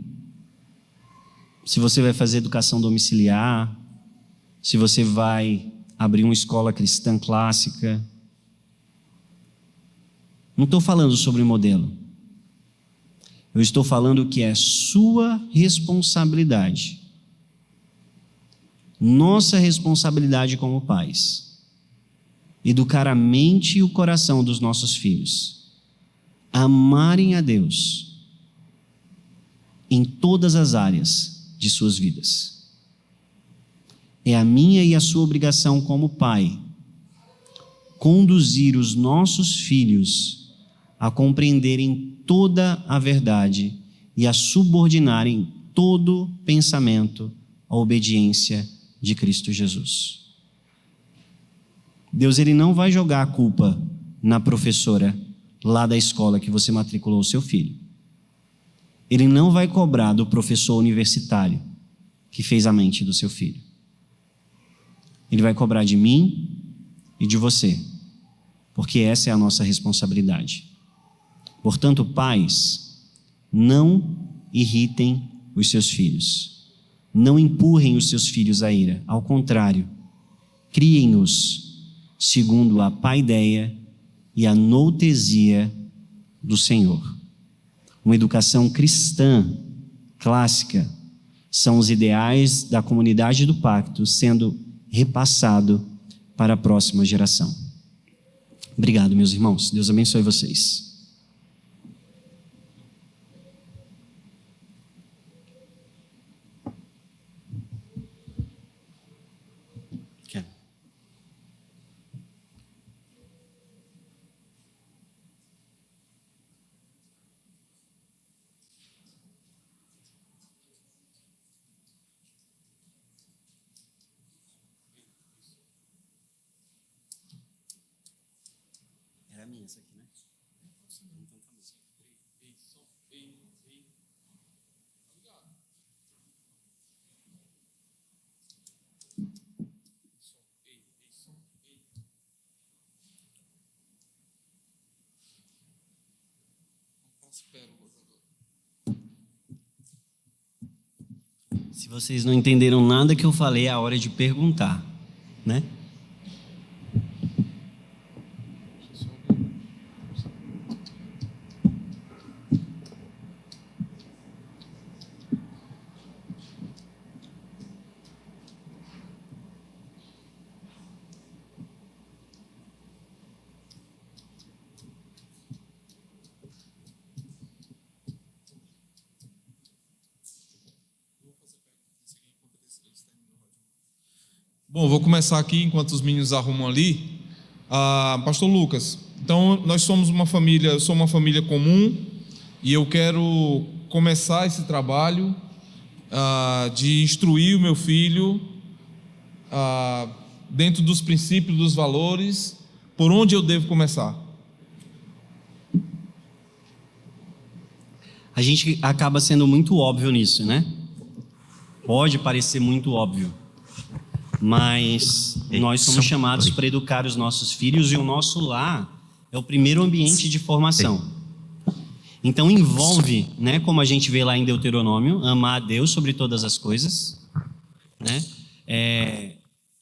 Se você vai fazer educação domiciliar, se você vai abrir uma escola cristã clássica. Não estou falando sobre modelo. Eu estou falando que é sua responsabilidade, nossa responsabilidade como pais, educar a mente e o coração dos nossos filhos, amarem a Deus em todas as áreas de suas vidas. É a minha e a sua obrigação como pai conduzir os nossos filhos a compreenderem toda a verdade e a subordinarem todo pensamento à obediência de Cristo Jesus. Deus, ele não vai jogar a culpa na professora lá da escola que você matriculou o seu filho. Ele não vai cobrar do professor universitário que fez a mente do seu filho. Ele vai cobrar de mim e de você, porque essa é a nossa responsabilidade. Portanto, pais, não irritem os seus filhos. Não empurrem os seus filhos à ira. Ao contrário, criem-os segundo a paideia e a noutesia do Senhor. Uma educação cristã clássica são os ideais da comunidade do pacto sendo repassado para a próxima geração. Obrigado, meus irmãos. Deus abençoe vocês. Era minha essa aqui, né? Se vocês não entenderam nada que eu falei, é a hora de perguntar, né? Bom, vou começar aqui enquanto os meninos arrumam ali. Pastor Lucas, então nós somos uma família, eu sou uma família comum e eu quero começar esse trabalho de instruir o meu filho dentro dos princípios, dos valores. Por onde eu devo começar? A gente acaba sendo muito óbvio nisso, né? Pode parecer muito óbvio, mas nós somos chamados para educar os nossos filhos e o nosso lar é o primeiro ambiente de formação. Então envolve, né, como a gente vê lá em Deuteronômio, amar a Deus sobre todas as coisas, né?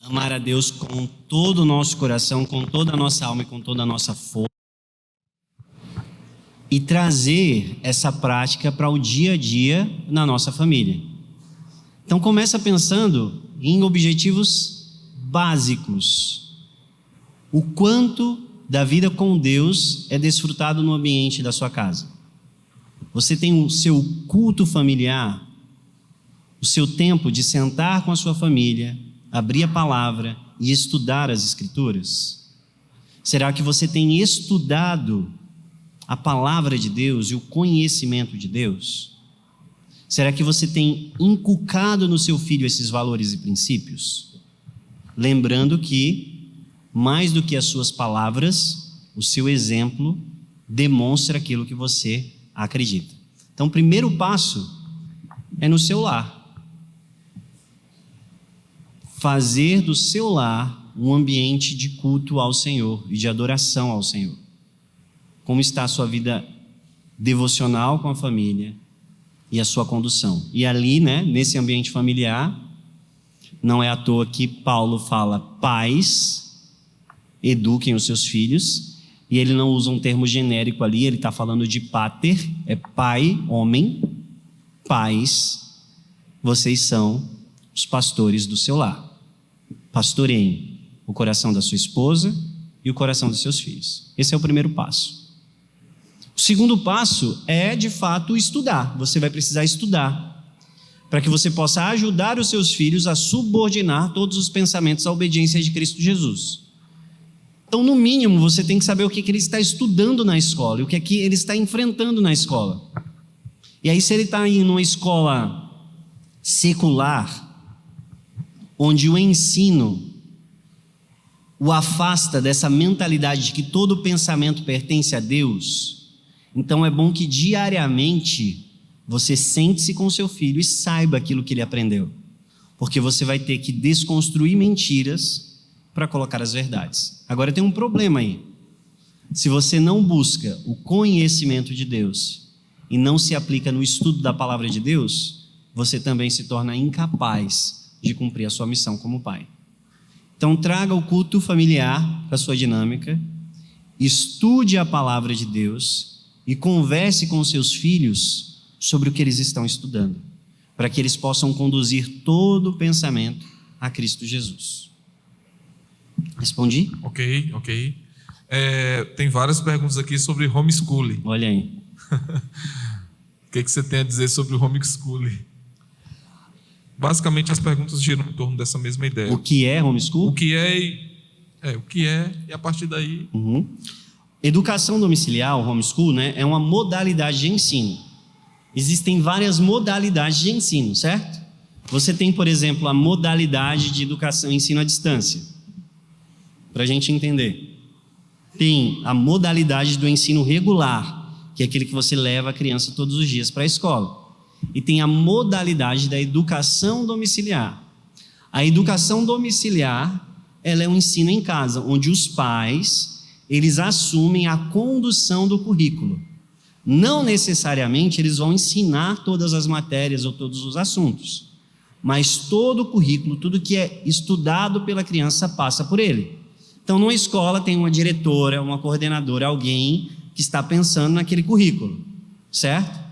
Amar a Deus com todo o nosso coração, com toda a nossa alma e com toda a nossa força. E trazer essa prática para o dia a dia na nossa família. Então começa pensando em objetivos básicos. O quanto da vida com Deus é desfrutado no ambiente da sua casa. Você tem o seu culto familiar, o seu tempo de sentar com a sua família, abrir a palavra e estudar as Escrituras? Será que você tem estudado a palavra de Deus e o conhecimento de Deus? Será que você tem inculcado no seu filho esses valores e princípios? Lembrando que, mais do que as suas palavras, o seu exemplo demonstra aquilo que você acredita. Então, o primeiro passo é no seu lar. Fazer do seu lar um ambiente de culto ao Senhor e de adoração ao Senhor. Como está a sua vida devocional com a família e a sua condução. E ali, né, nesse ambiente familiar, não é à toa que Paulo fala: pais, eduquem os seus filhos, e ele não usa um termo genérico ali, ele está falando de pater, é pai, homem, pais, vocês são os pastores do seu lar. Pastoreiem o coração da sua esposa e o coração dos seus filhos. Esse é o primeiro passo. O segundo passo é, de fato, estudar. Você vai precisar estudar para que você possa ajudar os seus filhos a subordinar todos os pensamentos à obediência de Cristo Jesus. Então, no mínimo, você tem que saber o que ele está estudando na escola e o que é que ele está enfrentando na escola. E aí, se ele está em uma escola secular, onde o ensino o afasta dessa mentalidade de que todo pensamento pertence a Deus, então é bom que diariamente você sente-se com seu filho e saiba aquilo que ele aprendeu, porque você vai ter que desconstruir mentiras para colocar as verdades. Agora tem um problema aí. Se você não busca o conhecimento de Deus e não se aplica no estudo da palavra de Deus, você também se torna incapaz de cumprir a sua missão como pai. Então traga o culto familiar para a sua dinâmica, estude a palavra de Deus e converse com seus filhos sobre o que eles estão estudando, para que eles possam conduzir todo o pensamento a Cristo Jesus. Respondi? Ok. Tem várias perguntas aqui sobre homeschooling. Olha aí. O que você tem a dizer sobre o homeschooling? Basicamente, as perguntas giram em torno dessa mesma ideia. O que é homeschool? O que é e a partir daí... Educação domiciliar, o homeschool, né, é uma modalidade de ensino. Existem várias modalidades de ensino, certo? Você tem, por exemplo, a modalidade de educação e ensino à distância. Para a gente entender. Tem a modalidade do ensino regular, que é aquele que você leva a criança todos os dias para a escola. E tem a modalidade da educação domiciliar. A educação domiciliar, ela é um ensino em casa, onde os pais, eles assumem a condução do currículo. Não necessariamente eles vão ensinar todas as matérias ou todos os assuntos, mas todo o currículo, tudo que é estudado pela criança passa por ele. Então, numa escola tem uma diretora, uma coordenadora, alguém que está pensando naquele currículo, certo?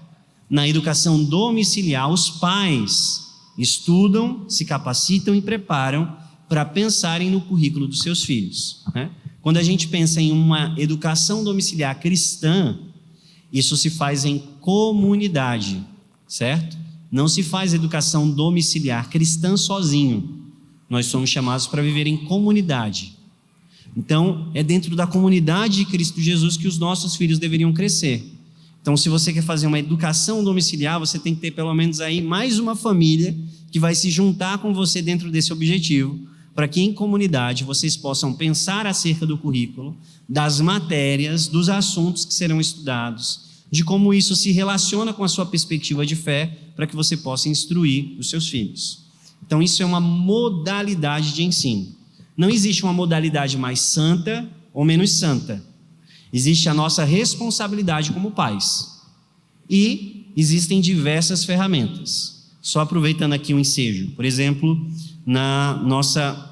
Na educação domiciliar, os pais estudam, se capacitam e preparam para pensarem no currículo dos seus filhos, né? Quando a gente pensa em uma educação domiciliar cristã, isso se faz em comunidade, certo? Não se faz educação domiciliar cristã sozinho. Nós somos chamados para viver em comunidade. Então, é dentro da comunidade de Cristo Jesus que os nossos filhos deveriam crescer. Então, se você quer fazer uma educação domiciliar, você tem que ter pelo menos aí mais uma família que vai se juntar com você dentro desse objetivo, para que em comunidade vocês possam pensar acerca do currículo, das matérias, dos assuntos que serão estudados, de como isso se relaciona com a sua perspectiva de fé, para que você possa instruir os seus filhos. Então, isso é uma modalidade de ensino. Não existe uma modalidade mais santa ou menos santa. Existe a nossa responsabilidade como pais. E existem diversas ferramentas. Só aproveitando aqui o ensejo. Por exemplo, na nossa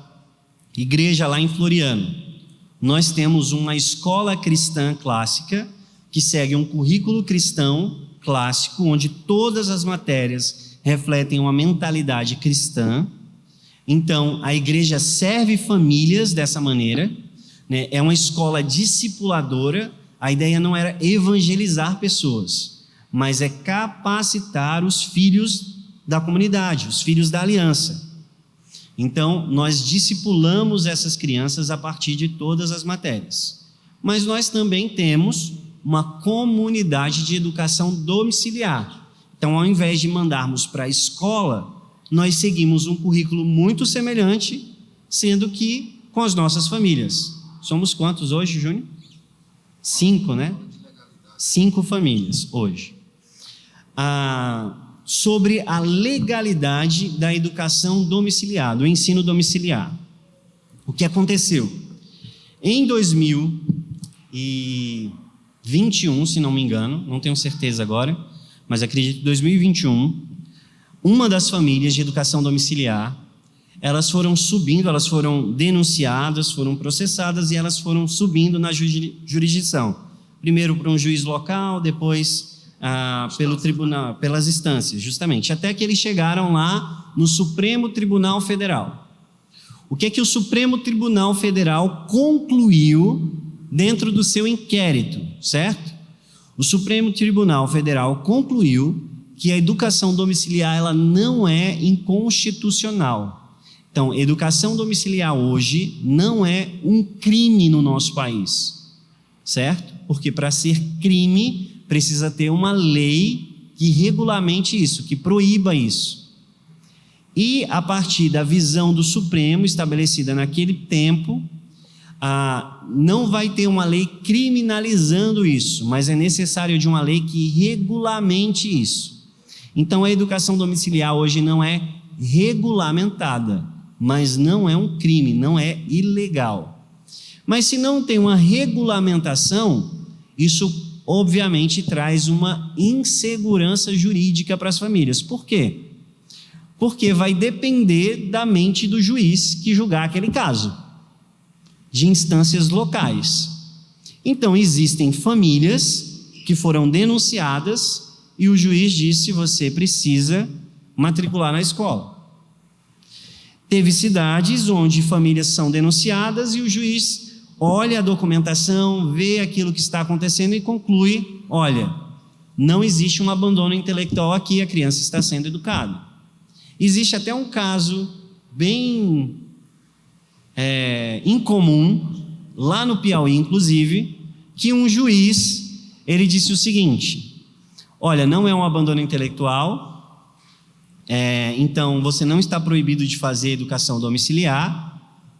igreja lá em Floriano, nós temos uma escola cristã clássica que segue um currículo cristão clássico, onde todas as matérias refletem uma mentalidade cristã. Então, a igreja serve famílias dessa maneira, né? É uma escola discipuladora. A ideia não era evangelizar pessoas, mas é capacitar os filhos da comunidade, os filhos da aliança. Então, nós discipulamos essas crianças a partir de todas as matérias. Mas nós também temos uma comunidade de educação domiciliar. Então, ao invés de mandarmos para a escola, nós seguimos um currículo muito semelhante, sendo que com as nossas famílias. Somos quantos hoje, Júnior? 5, né? 5 famílias hoje. Sobre a legalidade da educação domiciliar, do ensino domiciliar. O que aconteceu? Em 2021, se não me engano, não tenho certeza agora, mas acredito que 2021, uma das famílias de educação domiciliar, elas foram subindo, elas foram denunciadas, foram processadas e elas foram subindo na jurisdição. Primeiro para um juiz local, depois pelo tribunal, pelas instâncias, justamente, até que eles chegaram lá no Supremo Tribunal Federal. O que é que o Supremo Tribunal Federal concluiu dentro do seu inquérito, certo? O Supremo Tribunal Federal concluiu que a educação domiciliar ela não é inconstitucional. Então, educação domiciliar hoje não é um crime no nosso país, certo? Porque para ser crime precisa ter uma lei que regulamente isso, que proíba isso. E a partir da visão do Supremo estabelecida naquele tempo, não vai ter uma lei criminalizando isso, mas é necessário de uma lei que regulamente isso. Então a educação domiciliar hoje não é regulamentada, mas não é um crime, não é ilegal. Mas se não tem uma regulamentação, isso obviamente traz uma insegurança jurídica para as famílias. Por quê? Porque vai depender da mente do juiz que julgar aquele caso, de instâncias locais. Então, existem famílias que foram denunciadas e o juiz disse: você precisa matricular na escola. Teve cidades onde famílias são denunciadas e o juiz olha a documentação, vê aquilo que está acontecendo e conclui: olha, não existe um abandono intelectual aqui, a criança está sendo educada. Existe até um caso bem incomum, lá no Piauí, inclusive, que um juiz, ele disse o seguinte: olha, não é um abandono intelectual, então você não está proibido de fazer educação domiciliar,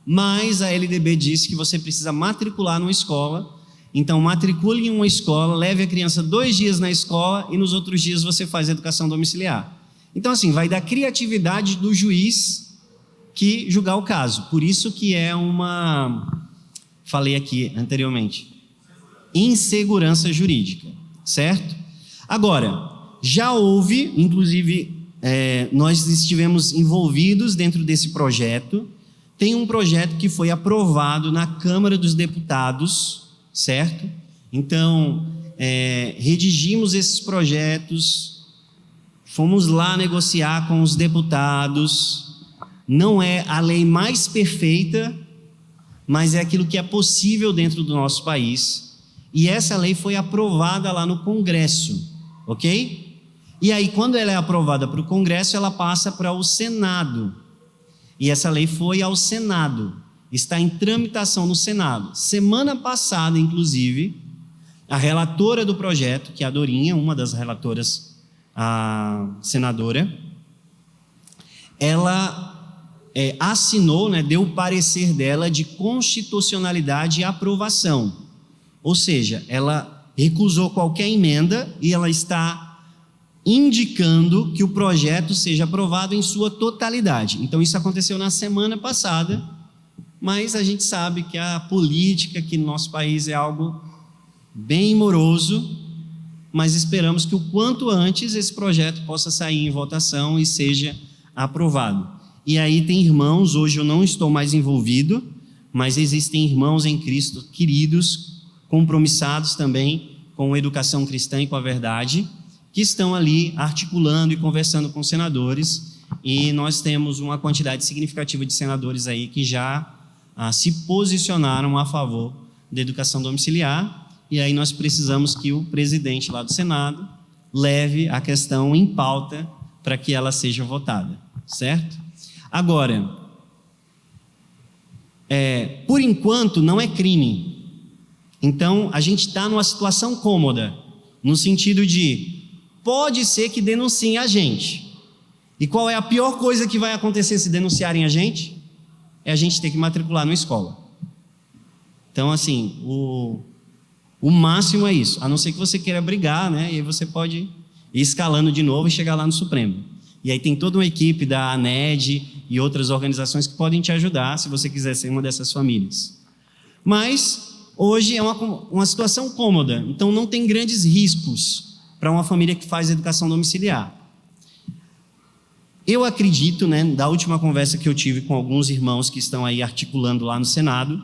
mas a LDB disse que você precisa matricular numa escola. Então matricule em uma escola, leve a criança 2 dias na escola e nos outros dias você faz educação domiciliar. Então assim, vai da criatividade do juiz que julgar o caso. Por isso que é falei aqui anteriormente, insegurança jurídica, certo? Agora, já houve, inclusive nós estivemos envolvidos dentro desse projeto. Tem um projeto que foi aprovado na Câmara dos Deputados, certo? Então, redigimos esses projetos, fomos lá negociar com os deputados. Não é a lei mais perfeita, mas é aquilo que é possível dentro do nosso país. E essa lei foi aprovada lá no Congresso, ok? E aí, quando ela é aprovada para o Congresso, ela passa para o Senado. E essa lei foi ao Senado, está em tramitação no Senado. Semana passada, inclusive, a relatora do projeto, que é a Dorinha, uma das relatoras, a senadora, ela assinou, deu o parecer dela de constitucionalidade e aprovação. Ou seja, ela recusou qualquer emenda e ela está indicando que o projeto seja aprovado em sua totalidade. Então isso aconteceu na semana passada, mas a gente sabe que a política aqui no nosso país é algo bem moroso mas esperamos que o quanto antes esse projeto possa sair em votação e seja aprovado. E aí tem irmãos, hoje eu não estou mais envolvido, mas existem irmãos em Cristo queridos, compromissados também com a educação cristã e com a verdade, que estão ali articulando e conversando com senadores, e nós temos uma quantidade significativa de senadores aí que já se posicionaram a favor da educação domiciliar, e aí nós precisamos que o presidente lá do Senado leve a questão em pauta para que ela seja votada, certo? Agora, por enquanto não é crime, então a gente está numa situação cômoda, no sentido de pode ser que denunciem a gente. E qual é a pior coisa que vai acontecer se denunciarem a gente? É a gente ter que matricular numa escola. Então, assim, o máximo é isso, a não ser que você queira brigar, né? E aí você pode ir escalando de novo e chegar lá no Supremo. E aí tem toda uma equipe da ANED e outras organizações que podem te ajudar se você quiser ser uma dessas famílias. Mas hoje é uma situação cômoda, então não tem grandes riscos para uma família que faz educação domiciliar. Eu acredito, né, da última conversa que eu tive com alguns irmãos que estão aí articulando lá no Senado,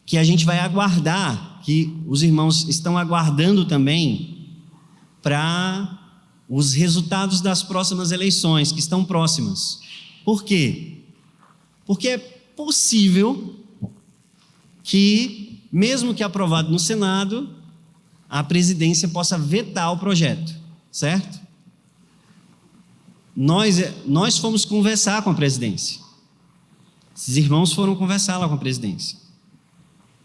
que a gente vai aguardar, que os irmãos estão aguardando também para os resultados das próximas eleições, que estão próximas. Por quê? Porque é possível que, mesmo que aprovado no Senado, a presidência possa vetar o projeto, certo? Nós fomos conversar com a presidência. Esses irmãos foram conversar lá com a presidência.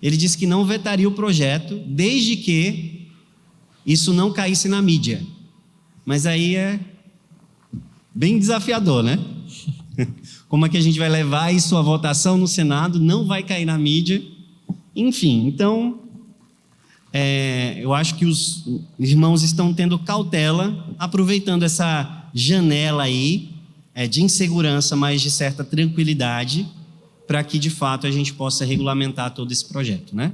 Ele disse que não vetaria o projeto, desde que isso não caísse na mídia. Mas aí é bem desafiador, né? Como é que a gente vai levar isso à votação no Senado? Não vai cair na mídia. Enfim, então, eu acho que os irmãos estão tendo cautela, aproveitando essa janela aí de insegurança, mas de certa tranquilidade, para que, de fato, a gente possa regulamentar todo esse projeto, né?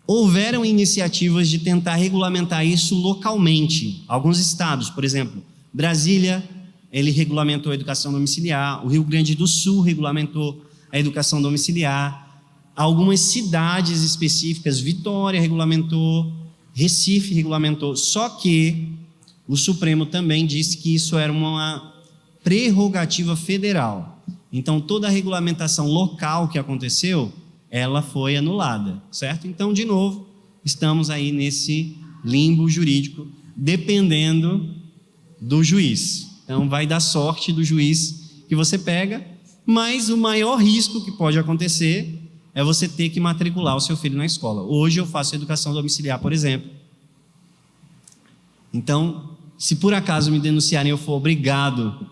Houveram iniciativas de tentar regulamentar isso localmente. Alguns estados, por exemplo, Brasília, ele regulamentou a educação domiciliar, o Rio Grande do Sul regulamentou a educação domiciliar, algumas cidades específicas, Vitória regulamentou, Recife regulamentou, só que o Supremo também disse que isso era uma prerrogativa federal. Então, toda a regulamentação local que aconteceu, ela foi anulada, certo? Então, de novo, estamos aí nesse limbo jurídico, dependendo do juiz. Então, vai dar sorte do juiz que você pega, mas o maior risco que pode acontecer é você ter que matricular o seu filho na escola. Hoje eu faço educação domiciliar, por exemplo. Então, se por acaso me denunciarem e eu for obrigado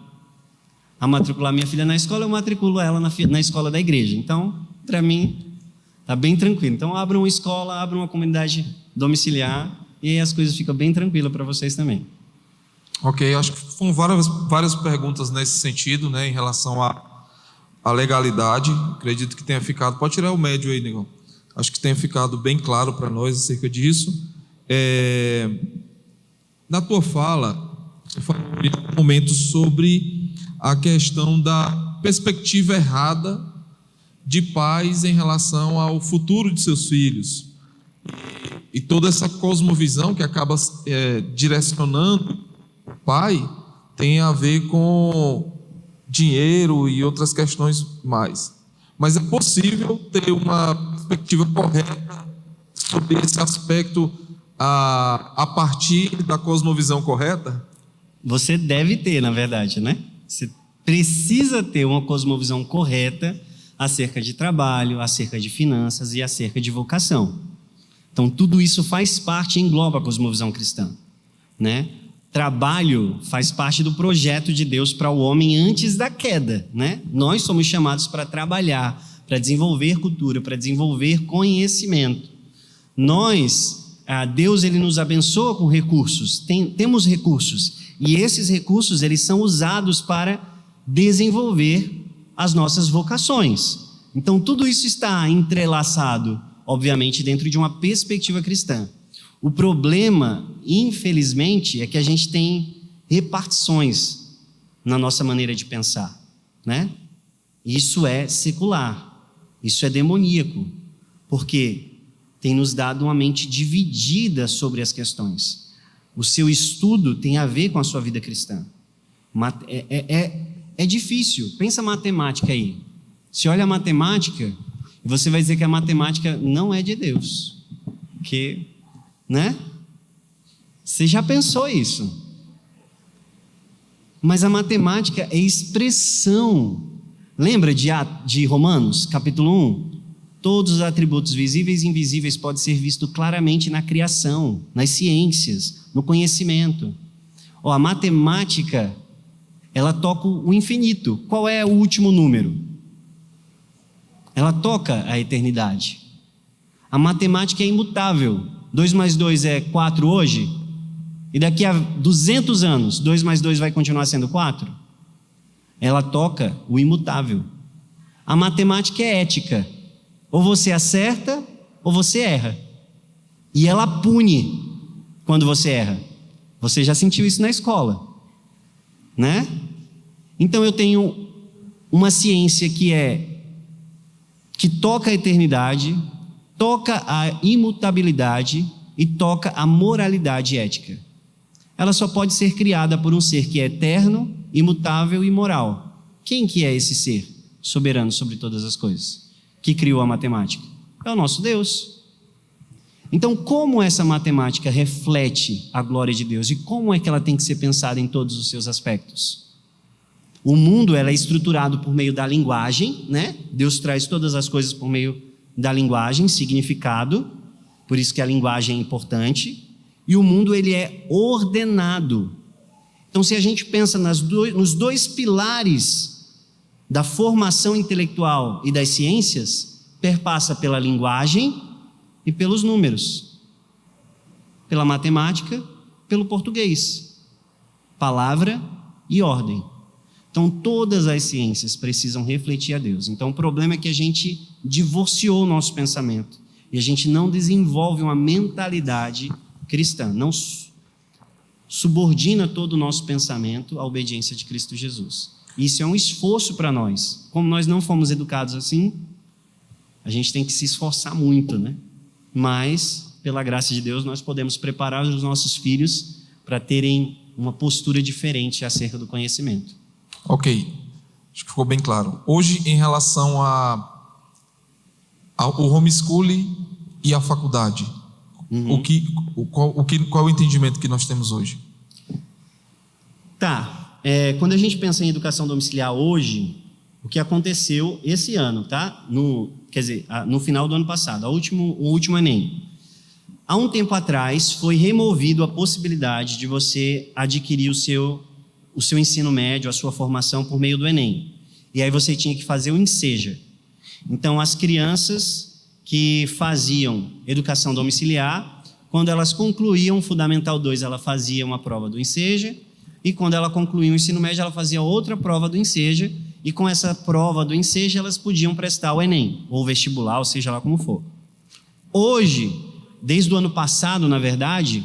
a matricular minha filha na escola, eu matriculo ela na escola da igreja. Então, para mim, está bem tranquilo. Então, abra uma escola, abra uma comunidade domiciliar e aí as coisas ficam bem tranquilas para vocês também. Ok, acho que foram várias perguntas nesse sentido, né, em relação à legalidade. Acredito que tenha ficado... Pode tirar o médio aí, Negão. Acho que tenha ficado bem claro para nós acerca disso. Na tua fala, você falou em um momento sobre a questão da perspectiva errada de pais em relação ao futuro de seus filhos. E toda essa cosmovisão que acaba direcionando o pai tem a ver com dinheiro e outras questões mais. Mas é possível ter uma perspectiva correta sobre esse aspecto a partir da cosmovisão correta? Você deve ter, na verdade, né? Você precisa ter uma cosmovisão correta acerca de trabalho, acerca de finanças e acerca de vocação. Então, tudo isso faz parte e engloba a cosmovisão cristã, né? Trabalho faz parte do projeto de Deus para o homem antes da queda, né? Nós somos chamados para trabalhar, para desenvolver cultura, para desenvolver conhecimento. Deus, ele nos abençoa com recursos, temos recursos, e esses recursos, eles são usados para desenvolver as nossas vocações. Então, tudo isso está entrelaçado, obviamente, dentro de uma perspectiva cristã. O problema, infelizmente, é que a gente tem repartições na nossa maneira de pensar, né? Isso é secular, isso é demoníaco, porque tem nos dado uma mente dividida sobre as questões. O seu estudo tem a ver com a sua vida cristã. É difícil. Pensa matemática aí. Se olha a matemática, você vai dizer que a matemática não é de Deus. Porque, né? Você já pensou isso? Mas a matemática é expressão. Lembra de Romanos, capítulo 1? Todos os atributos visíveis e invisíveis podem ser vistos claramente na criação, nas ciências, no conhecimento. A matemática, ela toca o infinito. Qual é o último número? Ela toca a eternidade. A matemática é imutável. 2 mais 2 é 4 hoje? E daqui a 200 anos, 2 mais 2 vai continuar sendo 4? Ela toca o imutável. A matemática é ética. Ou você acerta, ou você erra. E ela pune quando você erra. Você já sentiu isso na escola, né? Então eu tenho uma ciência que toca a eternidade, toca a imutabilidade e toca a moralidade ética. Ela só pode ser criada por um ser que é eterno, imutável e moral. Quem que é esse ser soberano sobre todas as coisas, que criou a matemática? É o nosso Deus. Então, como essa matemática reflete a glória de Deus e como é que ela tem que ser pensada em todos os seus aspectos? O mundo é estruturado por meio da linguagem, né? Deus traz todas as coisas por meio da linguagem, significado, por isso que a linguagem é importante. E o mundo ele é ordenado. Então, se a gente pensa nos dois pilares da formação intelectual e das ciências, perpassa pela linguagem e pelos números, pela matemática, pelo português, palavra e ordem. Então, todas as ciências precisam refletir a Deus. Então, o problema é que a gente divorciou o nosso pensamento e a gente não desenvolve uma mentalidade cristã, não subordina todo o nosso pensamento à obediência de Cristo Jesus. Isso é um esforço para nós. Como nós não fomos educados assim, a gente tem que se esforçar muito, né? Mas, pela graça de Deus, nós podemos preparar os nossos filhos para terem uma postura diferente acerca do conhecimento. Ok, acho que ficou bem claro. Hoje, em relação ao homeschooling e à faculdade, qual é o entendimento que nós temos hoje? Quando a gente pensa em educação domiciliar hoje, o que aconteceu esse ano, tá? No final do ano passado, o último Enem. Há um tempo atrás foi removido a possibilidade de você adquirir o seu ensino médio, a sua formação por meio do Enem. E aí você tinha que fazer o Enseja. Então, as crianças que faziam educação domiciliar, quando elas concluíam o Fundamental 2, ela fazia uma prova do Enseja, e quando ela concluía o ensino médio, ela fazia outra prova do Enseja, e com essa prova do Enseja, elas podiam prestar o Enem, ou vestibular, ou seja lá como for. Hoje, desde o ano passado, na verdade,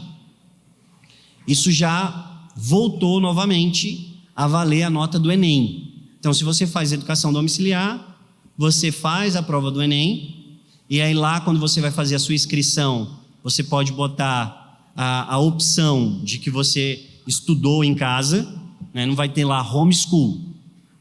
isso já voltou novamente a valer a nota do Enem. Então, se você faz educação domiciliar, você faz a prova do Enem, e aí lá, quando você vai fazer a sua inscrição, você pode botar a opção de que você estudou em casa, né? Não vai ter lá homeschool,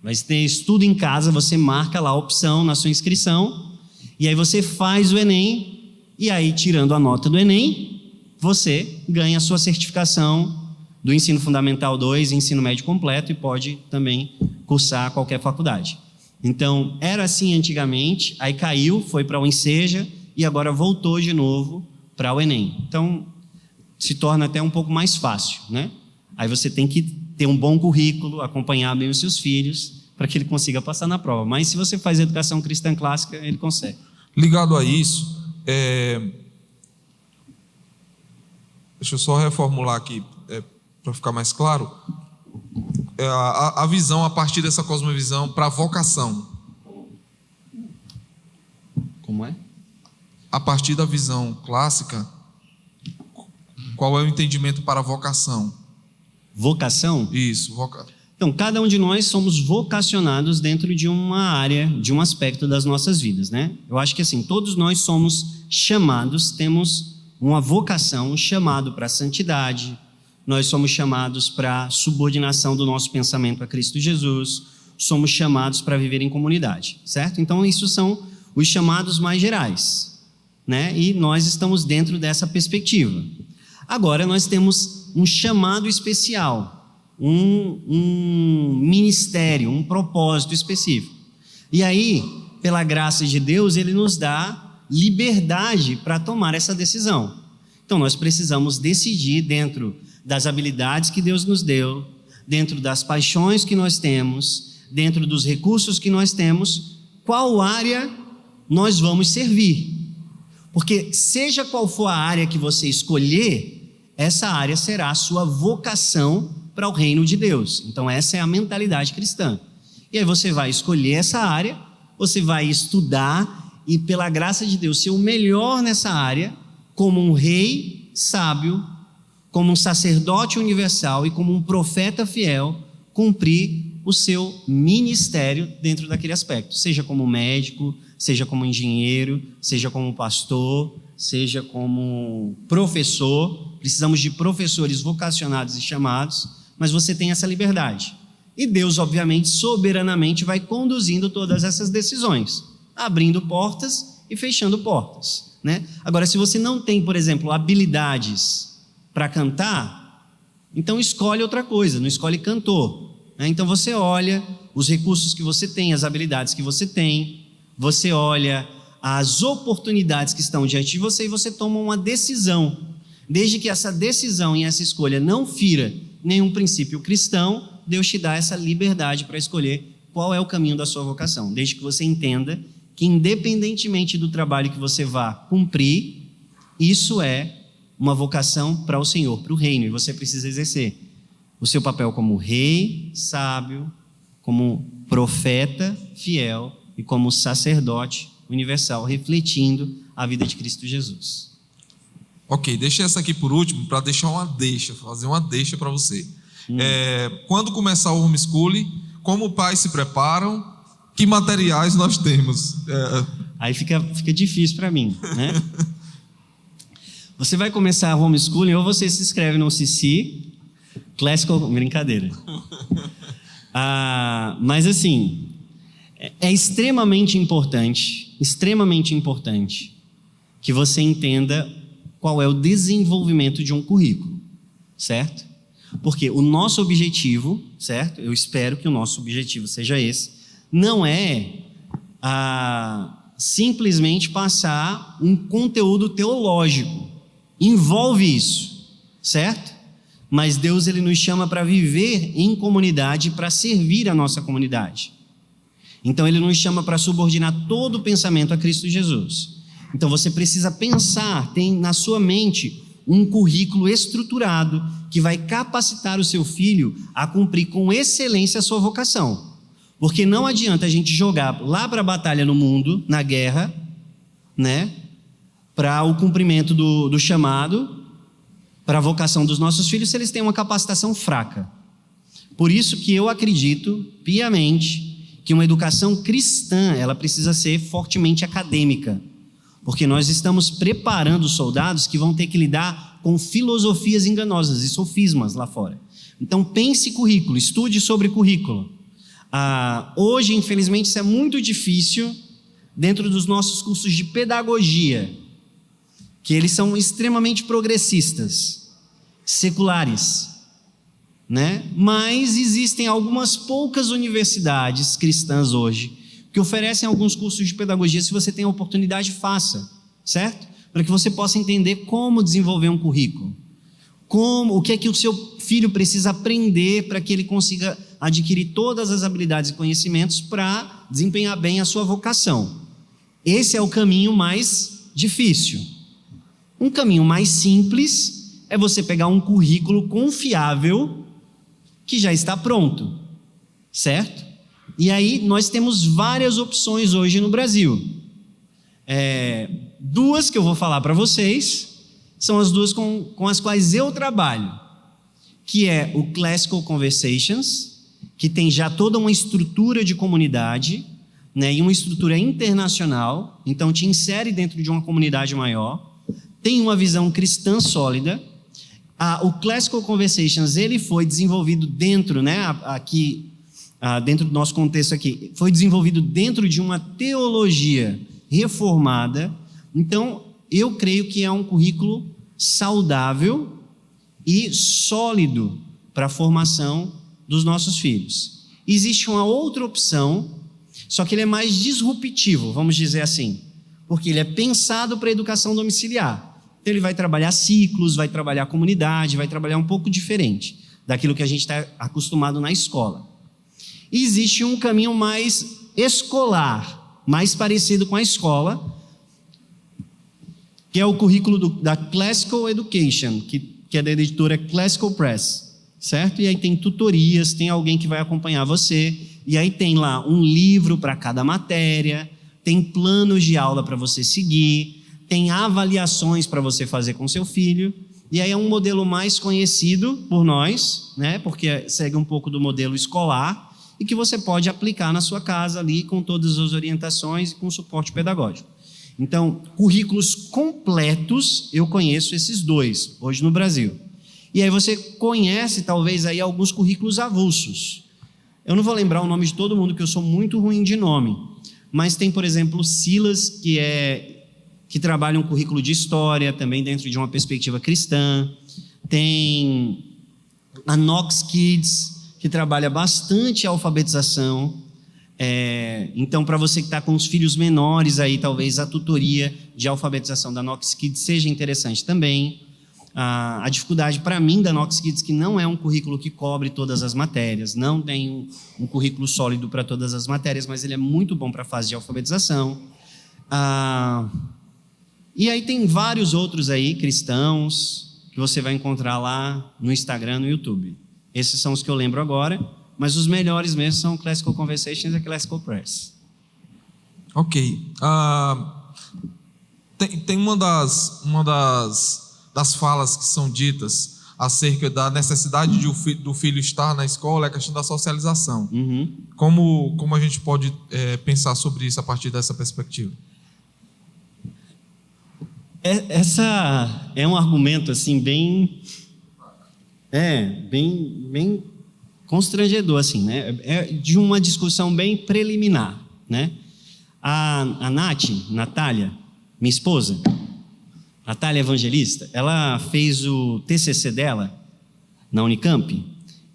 vai ter estudo em casa, você marca lá a opção na sua inscrição, e aí você faz o Enem, e aí, tirando a nota do Enem, você ganha a sua certificação do Ensino Fundamental 2, Ensino Médio Completo, e pode também cursar qualquer faculdade. Então, era assim antigamente, aí caiu, foi para o Enseja, e agora voltou de novo para o Enem. Então, se torna até um pouco mais fácil, né? Aí você tem que ter um bom currículo, acompanhar bem os seus filhos, para que ele consiga passar na prova. Mas se você faz educação cristã clássica, ele consegue. Ligado a isso, deixa eu só reformular aqui, para ficar mais claro, a visão a partir dessa cosmovisão para a vocação. Como é? A partir da visão clássica, Qual é o entendimento para vocação? Vocação? Isso, Então, cada um de nós somos vocacionados dentro de uma área, de um aspecto das nossas vidas, né? Eu acho que assim, todos nós somos chamados, temos uma vocação, um chamado para a santidade, nós somos chamados para a subordinação do nosso pensamento a Cristo Jesus, somos chamados para viver em comunidade, certo? Então, isso são os chamados mais gerais, né? E nós estamos dentro dessa perspectiva. Agora, nós temos um chamado especial, um ministério, um propósito específico. E aí, pela graça de Deus, Ele nos dá liberdade para tomar essa decisão. Então, nós precisamos decidir dentro das habilidades que Deus nos deu, dentro das paixões que nós temos, dentro dos recursos que nós temos, qual área nós vamos servir. Porque seja qual for a área que você escolher, essa área será a sua vocação para o reino de Deus. Então essa é a mentalidade cristã. E aí você vai escolher essa área, você vai estudar e pela graça de Deus ser o melhor nessa área, como um rei sábio, como um sacerdote universal e como um profeta fiel, cumprir o seu ministério dentro daquele aspecto, seja como médico, seja como engenheiro, seja como pastor, seja como professor. Precisamos de professores vocacionados e chamados, mas você tem essa liberdade. E Deus, obviamente, soberanamente vai conduzindo todas essas decisões, abrindo portas e fechando portas, né? Agora, se você não tem, por exemplo, habilidades para cantar, então escolhe outra coisa, não escolhe cantor, né? Então você olha os recursos que você tem, as habilidades que você tem, você olha as oportunidades que estão diante de você e você toma uma decisão, desde que essa decisão e essa escolha não fira nenhum princípio cristão. Deus te dá essa liberdade para escolher qual é o caminho da sua vocação, desde que você entenda que independentemente do trabalho que você vá cumprir, isso é uma vocação para o Senhor, para o reino, e você precisa exercer o seu papel como rei, sábio, como profeta fiel e como sacerdote universal, refletindo a vida de Cristo Jesus. Ok, deixa essa aqui por último, para fazer uma deixa para você. Quando começar o homeschooling, como pais se preparam, que materiais nós temos? Aí fica difícil para mim, né? Você vai começar o homeschooling, ou você se inscreve no CC, Classical, brincadeira. Mas assim, é extremamente importante que você entenda qual é o desenvolvimento de um currículo, certo? Porque o nosso objetivo, certo? Eu espero que o nosso objetivo seja esse, não é simplesmente passar um conteúdo teológico, envolve isso, certo? Mas Deus, Ele nos chama para viver em comunidade, para servir a nossa comunidade. Então Ele nos chama para subordinar todo o pensamento a Cristo Jesus. Então você precisa pensar, tem na sua mente um currículo estruturado que vai capacitar o seu filho a cumprir com excelência a sua vocação. Porque não adianta a gente jogar lá para a batalha no mundo, na guerra, né, para o cumprimento do chamado, para a vocação dos nossos filhos, se eles têm uma capacitação fraca. Por isso que eu acredito piamente que uma educação cristã, ela precisa ser fortemente acadêmica, porque nós estamos preparando soldados que vão ter que lidar com filosofias enganosas e sofismas lá fora. Então pense currículo, estude sobre currículo. Hoje, infelizmente, isso é muito difícil dentro dos nossos cursos de pedagogia, que eles são extremamente progressistas, seculares, né? Mas existem algumas poucas universidades cristãs hoje que oferecem alguns cursos de pedagogia. Se você tem a oportunidade, faça, certo? Para que você possa entender como desenvolver um currículo, o que é que o seu filho precisa aprender para que ele consiga adquirir todas as habilidades e conhecimentos para desempenhar bem a sua vocação. Esse é o caminho mais difícil. Um caminho mais simples é você pegar um currículo confiável que já está pronto, certo? E aí nós temos várias opções hoje no Brasil. Duas que eu vou falar para vocês, são as duas com as quais eu trabalho, que é o Classical Conversations, que tem já toda uma estrutura de comunidade, né, e uma estrutura internacional, então te insere dentro de uma comunidade maior, tem uma visão cristã sólida. O Classical Conversations, ele foi desenvolvido dentro, né, dentro do nosso contexto aqui, foi desenvolvido dentro de uma teologia reformada. Então, eu creio que é um currículo saudável e sólido para a formação dos nossos filhos. Existe uma outra opção, só que ele é mais disruptivo, vamos dizer assim, porque ele é pensado para a educação domiciliar. Então, ele vai trabalhar ciclos, vai trabalhar comunidade, vai trabalhar um pouco diferente daquilo que a gente está acostumado na escola. E existe um caminho mais escolar, mais parecido com a escola, que é o currículo da Classical Education, que é da editora Classical Press, certo? E aí tem tutorias, tem alguém que vai acompanhar você, e aí tem lá um livro para cada matéria, tem planos de aula para você seguir, tem avaliações para você fazer com seu filho, e aí é um modelo mais conhecido por nós, né? Porque segue um pouco do modelo escolar, e que você pode aplicar na sua casa ali com todas as orientações e com suporte pedagógico. Então, currículos completos, eu conheço esses dois, hoje no Brasil. E aí você conhece, talvez, aí alguns currículos avulsos. Eu não vou lembrar o nome de todo mundo, porque eu sou muito ruim de nome. Mas tem, por exemplo, Silas, que trabalha um currículo de história, também dentro de uma perspectiva cristã. Tem a Knox Kids, que trabalha bastante a alfabetização. Então, para você que está com os filhos menores aí, talvez a tutoria de alfabetização da Knox Kids seja interessante também. A dificuldade para mim da Knox Kids, que não é um currículo que cobre todas as matérias, não tem um currículo sólido para todas as matérias, mas ele é muito bom para a fase de alfabetização. E aí tem vários outros aí, cristãos, que você vai encontrar lá no Instagram, no YouTube. Esses são os que eu lembro agora, mas os melhores mesmo são Classical Conversations e Classical Press. Ok. Tem uma das falas que são ditas acerca da necessidade do filho estar na escola, é a questão da socialização. Uhum. Como a gente pode pensar sobre isso a partir dessa perspectiva? Essa é um argumento assim bem constrangedor, assim, né? É de uma discussão bem preliminar, né? A Natália, minha esposa, Natália Evangelista, ela fez o TCC dela na Unicamp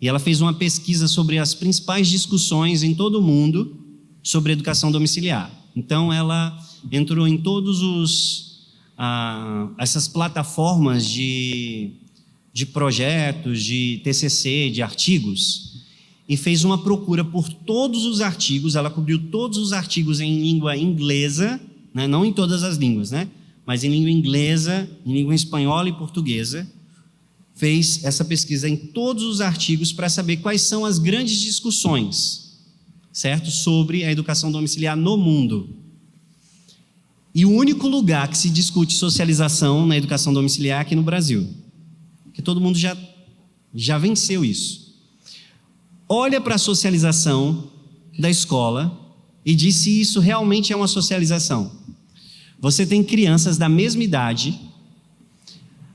e ela fez uma pesquisa sobre as principais discussões em todo o mundo sobre educação domiciliar. Então, ela entrou em todos essas plataformas de projetos, de TCC, de artigos, e fez uma procura por todos os artigos. Ela cobriu todos os artigos em língua inglesa, né? Não em todas as línguas, né? Mas em língua inglesa, em língua espanhola e portuguesa. Fez essa pesquisa em todos os artigos para saber quais são as grandes discussões, certo? Sobre a educação domiciliar no mundo. E o único lugar que se discute socialização na educação domiciliar é aqui no Brasil. Que todo mundo já venceu isso. Olha para a socialização da escola e diz se isso realmente é uma socialização. Você tem crianças da mesma idade,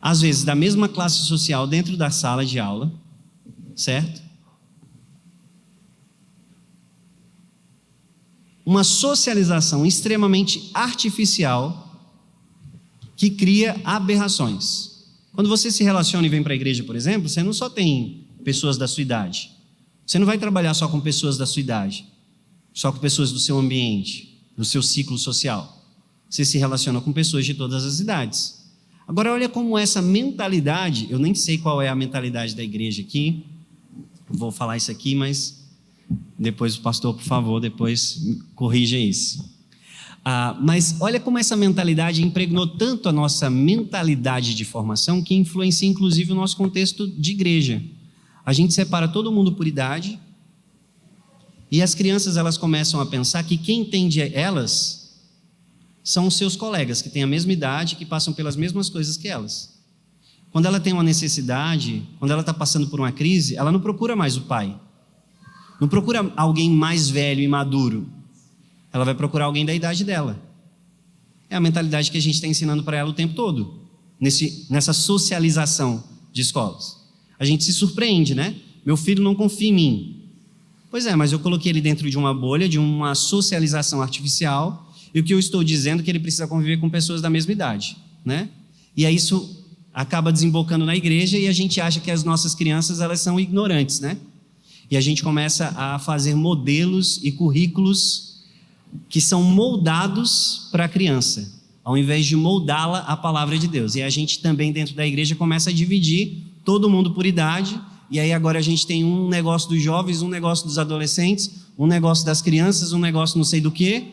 às vezes da mesma classe social dentro da sala de aula, certo? Uma socialização extremamente artificial que cria aberrações. Quando você se relaciona e vem para a igreja, por exemplo, você não só tem pessoas da sua idade. Você não vai trabalhar só com pessoas da sua idade, só com pessoas do seu ambiente, do seu ciclo social. Você se relaciona com pessoas de todas as idades. Agora, olha como essa mentalidade, eu nem sei qual é a mentalidade da igreja aqui, vou falar isso aqui, mas depois o pastor, por favor, depois corrija isso. Mas olha como essa mentalidade impregnou tanto a nossa mentalidade de formação que influencia inclusive o nosso contexto de igreja. A gente separa todo mundo por idade e as crianças elas começam a pensar que quem entende elas são os seus colegas que têm a mesma idade, que passam pelas mesmas coisas que elas. quando ela tem uma necessidade, quando ela está passando por uma crise, ela não procura mais o pai. Não procura alguém mais velho e maduro. Ela vai procurar alguém da idade dela. É a mentalidade que a gente está ensinando para ela o tempo todo, nessa socialização de escolas. A gente se surpreende, né? Meu filho não confia em mim. Pois é, mas eu coloquei ele dentro de uma bolha, de uma socialização artificial, e o que eu estou dizendo é que ele precisa conviver com pessoas da mesma idade, né? E aí isso acaba desembocando na igreja e a gente acha que as nossas crianças, elas são ignorantes, né? E a gente começa a fazer modelos e currículos que são moldados para a criança, ao invés de moldá-la à palavra de Deus. E a gente também dentro da igreja começa a dividir todo mundo por idade, e aí agora a gente tem um negócio dos jovens, um negócio dos adolescentes, um negócio das crianças, um negócio não sei do quê.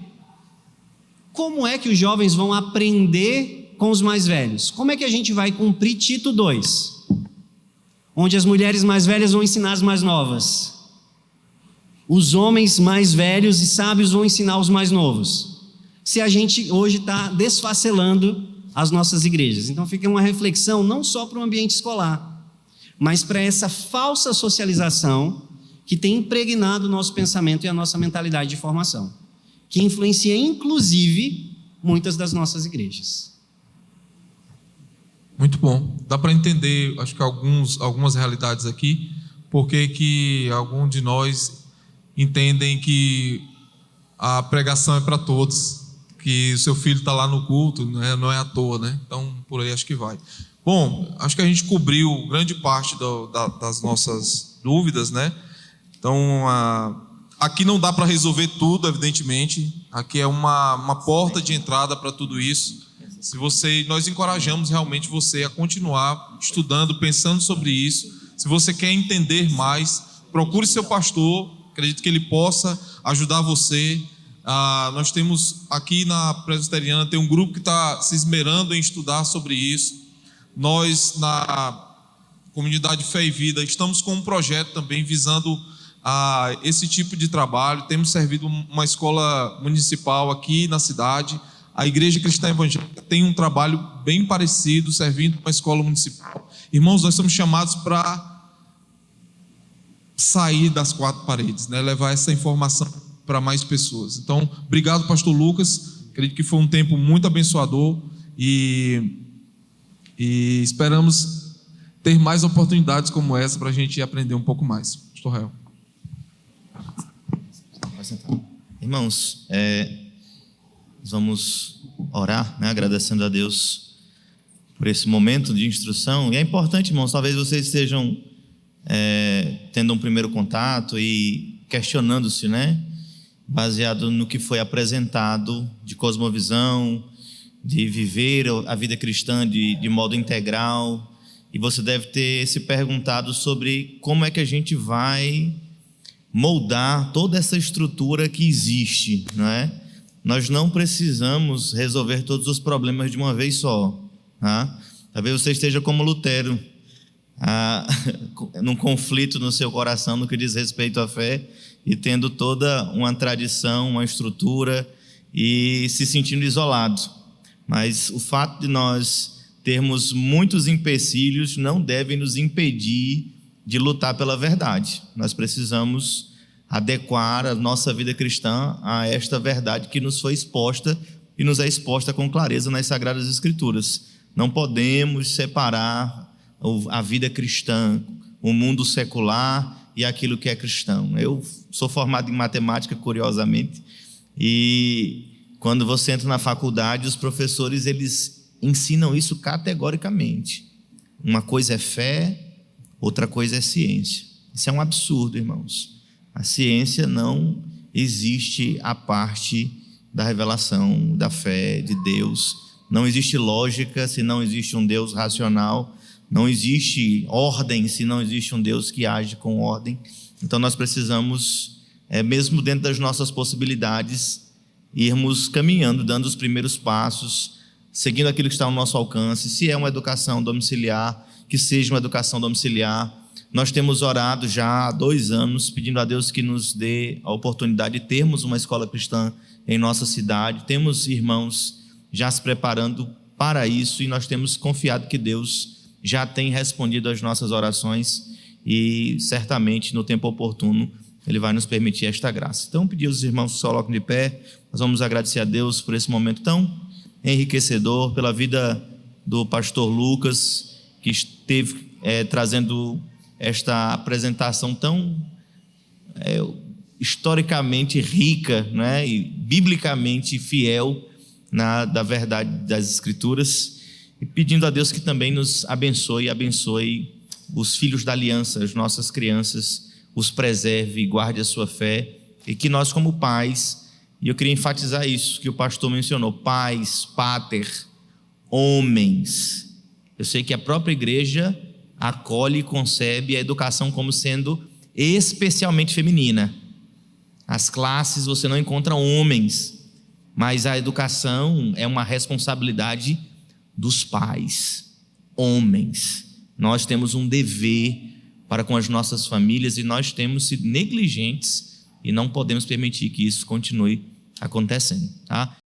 Como é que os jovens vão aprender com os mais velhos? Como é que a gente vai cumprir Tito 2? Onde as mulheres mais velhas vão ensinar as mais novas. Os homens mais velhos e sábios vão ensinar os mais novos. Se a gente hoje está desfacelando as nossas igrejas. Então fica uma reflexão não só para o ambiente escolar, mas para essa falsa socialização que tem impregnado o nosso pensamento e a nossa mentalidade de formação, que influencia inclusive muitas das nossas igrejas. Muito bom. Dá para entender, acho que algumas realidades aqui, porque que alguns de nós entendem que a pregação é para todos, que o seu filho está lá no culto, não é à toa, né? Então, por aí acho que vai. Bom, acho que a gente cobriu grande parte das nossas dúvidas, né? Então, aqui não dá para resolver tudo, evidentemente. Aqui é uma porta de entrada para tudo isso. Nós encorajamos realmente você a continuar estudando, pensando sobre isso. Se você quer entender mais, procure seu pastor. Acredito que ele possa ajudar você. Nós temos aqui na Presbiteriana, tem um grupo que está se esmerando em estudar sobre isso. Nós, na comunidade Fé e Vida, estamos com um projeto também visando esse tipo de trabalho. Temos servido uma escola municipal aqui na cidade. A Igreja Cristã Evangélica tem um trabalho bem parecido, servindo uma escola municipal. Irmãos, nós somos chamados para sair das quatro paredes, né? Levar essa informação para mais pessoas. Então, obrigado, pastor Lucas. Acredito que foi um tempo muito abençoador e esperamos ter mais oportunidades como essa para a gente aprender um pouco mais. Pastor Rael. Irmãos, vamos orar, né? Agradecendo a Deus por esse momento de instrução. E é importante, irmãos, talvez vocês estejam tendo um primeiro contato e questionando-se, né? Baseado no que foi apresentado de cosmovisão, de viver a vida cristã de modo integral. E você deve ter se perguntado sobre como é que a gente vai moldar toda essa estrutura que existe, não é? Nós não precisamos resolver todos os problemas de uma vez só, tá? Talvez você esteja como Lutero, num conflito no seu coração no que diz respeito à fé e tendo toda uma tradição, uma estrutura e se sentindo isolado. Mas o fato de nós termos muitos empecilhos não deve nos impedir de lutar pela verdade. Nós precisamos adequar a nossa vida cristã a esta verdade que nos foi exposta e nos é exposta com clareza nas Sagradas Escrituras. Não podemos separar a vida cristã, o mundo secular e aquilo que é cristão. Eu sou formado em matemática, curiosamente, e quando você entra na faculdade, os professores eles ensinam isso categoricamente. Uma coisa é fé, outra coisa é ciência. Isso é um absurdo, irmãos. A ciência não existe à parte da revelação da fé de Deus. Não existe lógica se não existe um Deus racional. Não existe ordem se não existe um Deus que age com ordem. Então nós precisamos, mesmo dentro das nossas possibilidades, irmos caminhando, dando os primeiros passos, seguindo aquilo que está ao nosso alcance. Se é uma educação domiciliar, que seja uma educação domiciliar. Nós temos orado já há 2 anos, pedindo a Deus que nos dê a oportunidade de termos uma escola cristã em nossa cidade. Temos irmãos já se preparando para isso e nós temos confiado que Deus já tem respondido às nossas orações e certamente no tempo oportuno Ele vai nos permitir esta graça. Então, pedir aos irmãos que se colocam de pé, nós vamos agradecer a Deus por esse momento tão enriquecedor, pela vida do pastor Lucas, que esteve trazendo esta apresentação tão historicamente rica, né, e biblicamente fiel da verdade das Escrituras, e pedindo a Deus que também nos abençoe os filhos da aliança, as nossas crianças, os preserve e guarde a sua fé, e que nós como pais, e eu queria enfatizar isso que o pastor mencionou, pais, pater, homens. Eu sei que a própria igreja acolhe e concebe a educação como sendo especialmente feminina. As classes você não encontra homens, mas a educação é uma responsabilidade dos pais, homens. Nós temos um dever para com as nossas famílias e nós temos sido negligentes e não podemos permitir que isso continue acontecendo, tá?